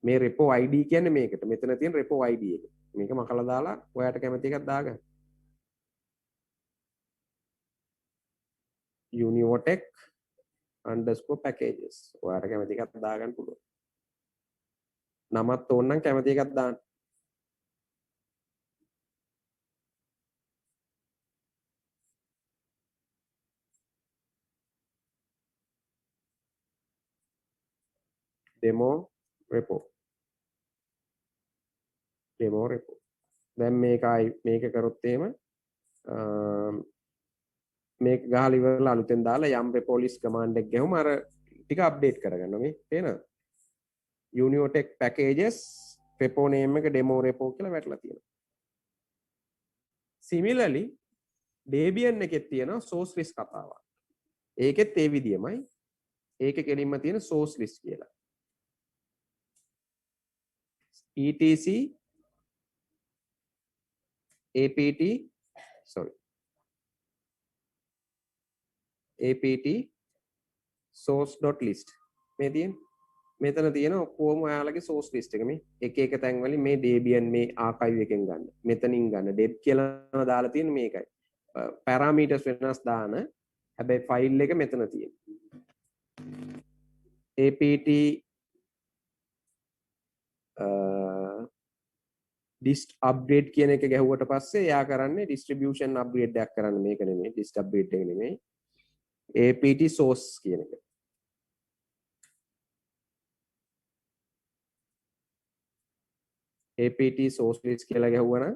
මේ repo ID කියන්නේ මේකට. මෙතන තියෙන repo ID එක. මේක මකලා දාලා ඔයාට කැමති එකක් දාගන්න. uniotech_packages. ඔයාට කැමති එකක් දාගන්න පුළුවන්. නමත් ඕන නම් කැමති එකක් දාන්න. demo repo. දැන් මේක කරොත් එහෙම මේක ගහලා ඉවරලා අලුතෙන් දාලා yum repo list command එක ගහුවම අර ටික අප්ඩේට් කරගන්න මේ තේනවද? uniotech packages repo name එක demo repo කියලා වැටලා තියෙනවා. similarly debian එකෙත් තියෙනවා source list කතාවක්. ඒකෙත් ඒ විදියමයි. ඒකේ කෙලින්ම තියෙන source list කියලා. etc apt source.list මේ තියෙන්නේ. මෙතන තියෙන ඔක්කොම ඔයාලගේ source list එක මේ එක එක තැන් වලින් මේ Debian මේ archive එකෙන් ගන්න. මෙතනින් ගන්න. deb කියලා දාලා තියෙන මේකයි. parameters වෙනස් දාන. හැබැයි file එක මෙතන තියෙන්නේ. apt dist upgrade කියන එක ගැහුවට පස්සේ එයා කරන්නේ distribution upgrade එකක් කරන්න. මේක නෙමෙයි dist upgrade එක නෙමෙයි. apt source කියන එක. apt source list කියලා ගැහුවා නම්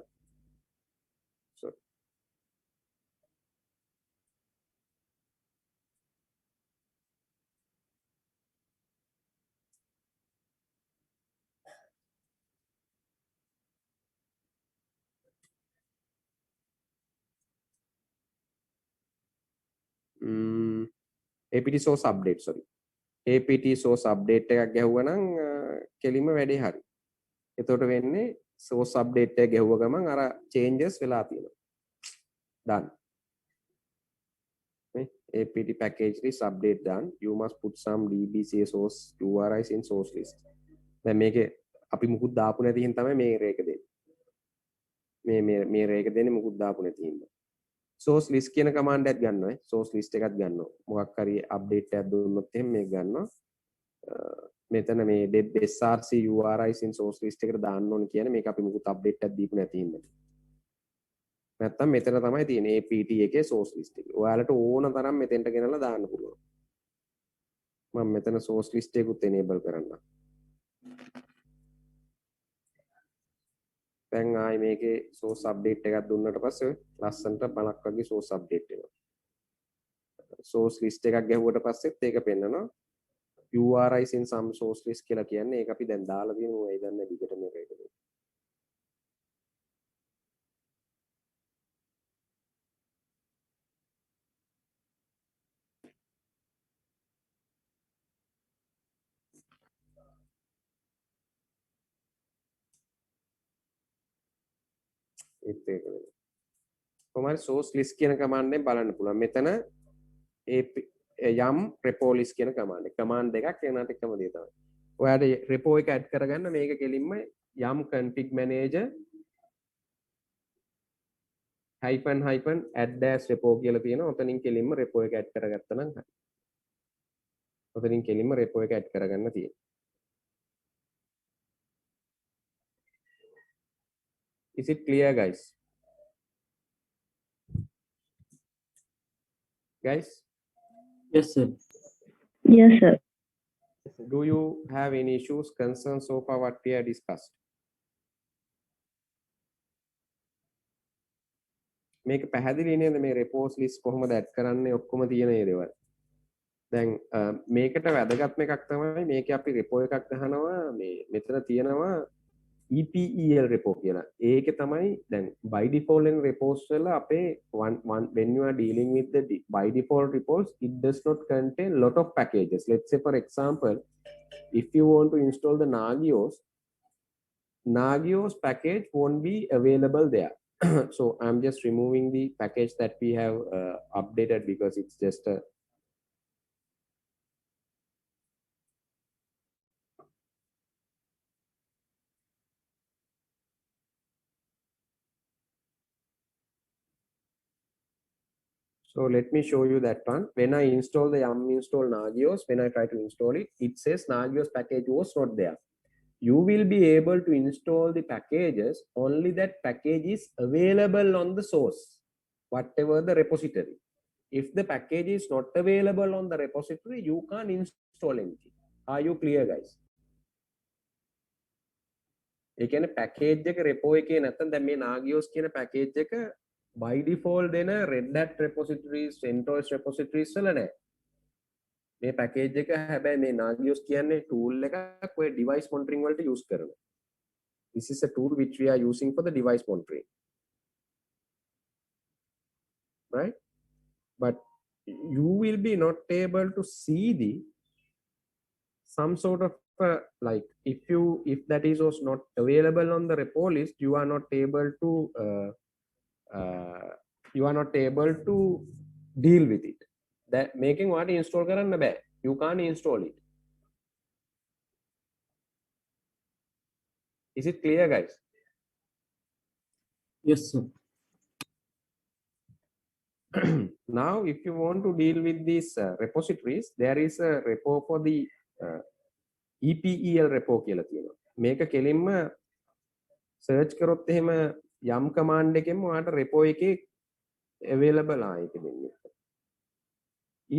apt source update apt source update එකක් ගැහුවා නම් කෙලින්ම වැඩේ හරි. එතකොට වෙන්නේ source update එක ගැහුව ගමන් අර changes වෙලා තියෙනවා. done. මේ apt package list update done. You must put some dbca source URIs in source list. දැන් මේකේ අපි මුකුත් දාපු නැති හින්දා තමයි මේ රේක දෙන්නේ. මේ රේක දෙන්නේ මුකුත් දාපු නැති හින්දා. source list කියන command එකක් ගන්නවා. source list එකක් ගන්නවා. මොකක් හරි update එකක් දුන්නොත් එහෙම මේක ගන්නවා. මෙතන මේ deb src URIs in source list එකට දාන්න ඕන කියන්නේ මේක අපි මුකුත් update එකක් දීපු නැති හින්දා. නැත්තම් මෙතන තමයි තියෙන්නේ apt එකේ source list එක. ඔයාලට ඕන තරම් මෙතෙන්ට ගෙනලා දාන්න පුළුවන්. මම මෙතන source list එකකුත් enable කරන්නම්. දැන් ආයි මේකේ source update එකක් දුන්නට පස්සේ ලස්සනට 50ක් වගේ source update වෙනවා. source list එකක් ගැහුවට පස්සෙත් ඒක පෙන්නනවා. URIs in some source list කියලා කියන්නේ ඒක අපි දැන් දාලා තියෙනවා. ඒ දන්නේ දිගට මේක එකද. කොහමද source list කියන command එකෙන් බලන්න පුළුවන්. මෙතන යම් repo list කියන command එක. command දෙකක් එනකට එකම දේ තමයි. ඔයාට repo එක add කරගන්න මේක කෙලින්ම යම් config manager -add dash repo කියලා තියෙනවා. ඔතනින් කෙලින්ම repo එක add කරගත්තා නම් හරි. ඔතනින් කෙලින්ම repo එක add කරගන්න තියෙනවා. Is it clear, guys? Guys, yes sir. Yes, sir. do you have any issues, concerns so far what we have discussed? මේක පැහැදිලි නේද මේ repos list කොහොමද add කරන්නේ ඔක්කොම තියෙන ඒ දේවල්. දැන් මේකට වැදගත්ම එකක් තමයි මේකේ අපි repo එකක් ගහනවා මේ මෙතන තියෙනවා EPEL repo කියලා. ඒකේ තමයි දැන් by default in repos වල අපේ when you are dealing with the by default repos it does not contain lot of packages. Let's say for example if you want to install the Nagios package won't be available there. So I'm just removing the package that we have updated because it's just a So let me show you that one. When I install the yum install Nagios, when I try to install it, it says Nagios package was not there. You will be able to install the packages, only that package is available on the source, whatever the repository. If the package is not available on the repository, you can't install anything. Are you clear, guys? ඒ කියන්නේ package එක repo එකේ නැත්නම් දැන් මේ Nagios කියන package එක by default දෙන Red Hat repositories, CentOS repositories වල නැහැ. මේ package එක හැබැයි මේ Nagios කියන්නේ tool එකක් ඔය device monitoring වලට use කරනවා. This is a tool which we are using for the device monitoring. Right? But you will be not able to see the some sort of like if that is was not available on the repo list, you are not able to deal with it. That making what install karanna bad. You can't install it. Is it clear, guys? Yes sir. Now if you want to deal with these repositories, there is a repo for the EPEL repo කියලා තියෙනවා. මේක කෙලින්ම search කරොත් එහෙම yum command එකෙන්ම ඔයාලට repo එකේ available ඒක දෙන්නේ.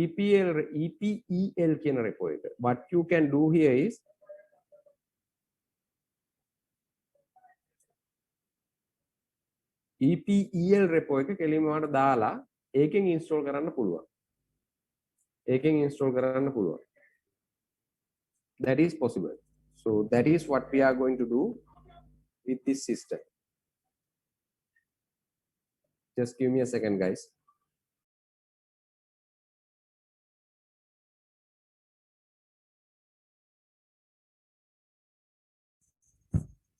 EPEL කියන repo එක. What you can do here is EPEL repo එක කෙලින්ම ඔයාලට දාලා ඒකෙන් install කරන්න පුළුවන්. That is possible. So that is what we are going to do with this system. Just give me a second, guys.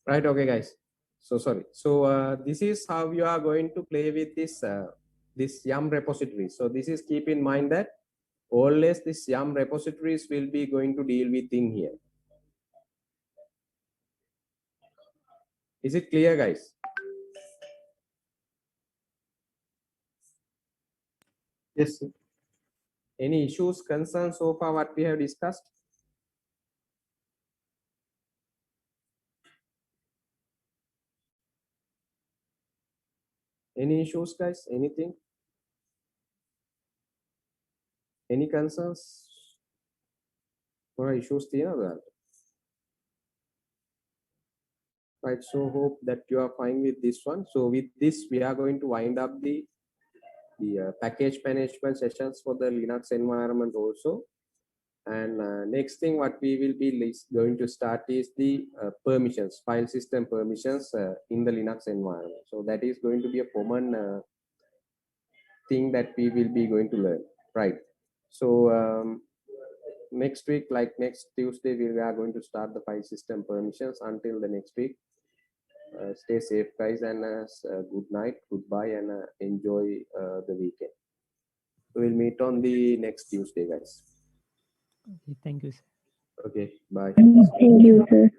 Right, okay, guys. So sorry. So this is how you are going to play with this yum repository. So this is, keep in mind that always this yum repositories will be going to deal with in here. Is it clear, guys? Yes sir. Any issues, concerns so far what we have discussed? Any issues, guys? Anything? Any concerns? Or issues? Right, so hope that you are fine with this one. So with this, we are going to wind up the package management sessions for the Linux environment also. And next thing what we will be going to start is the permissions, file system permissions in the Linux environment. So that is going to be a common thing that we will be going to learn, right? So next week, like next Tuesday, we are going to start the file system permissions. Until the next week, stay safe, guys, and good night, goodbye, and enjoy the weekend. We'll meet on the next Tuesday, guys. Okay, thank you, sir. Okay, bye. Thank you, sir.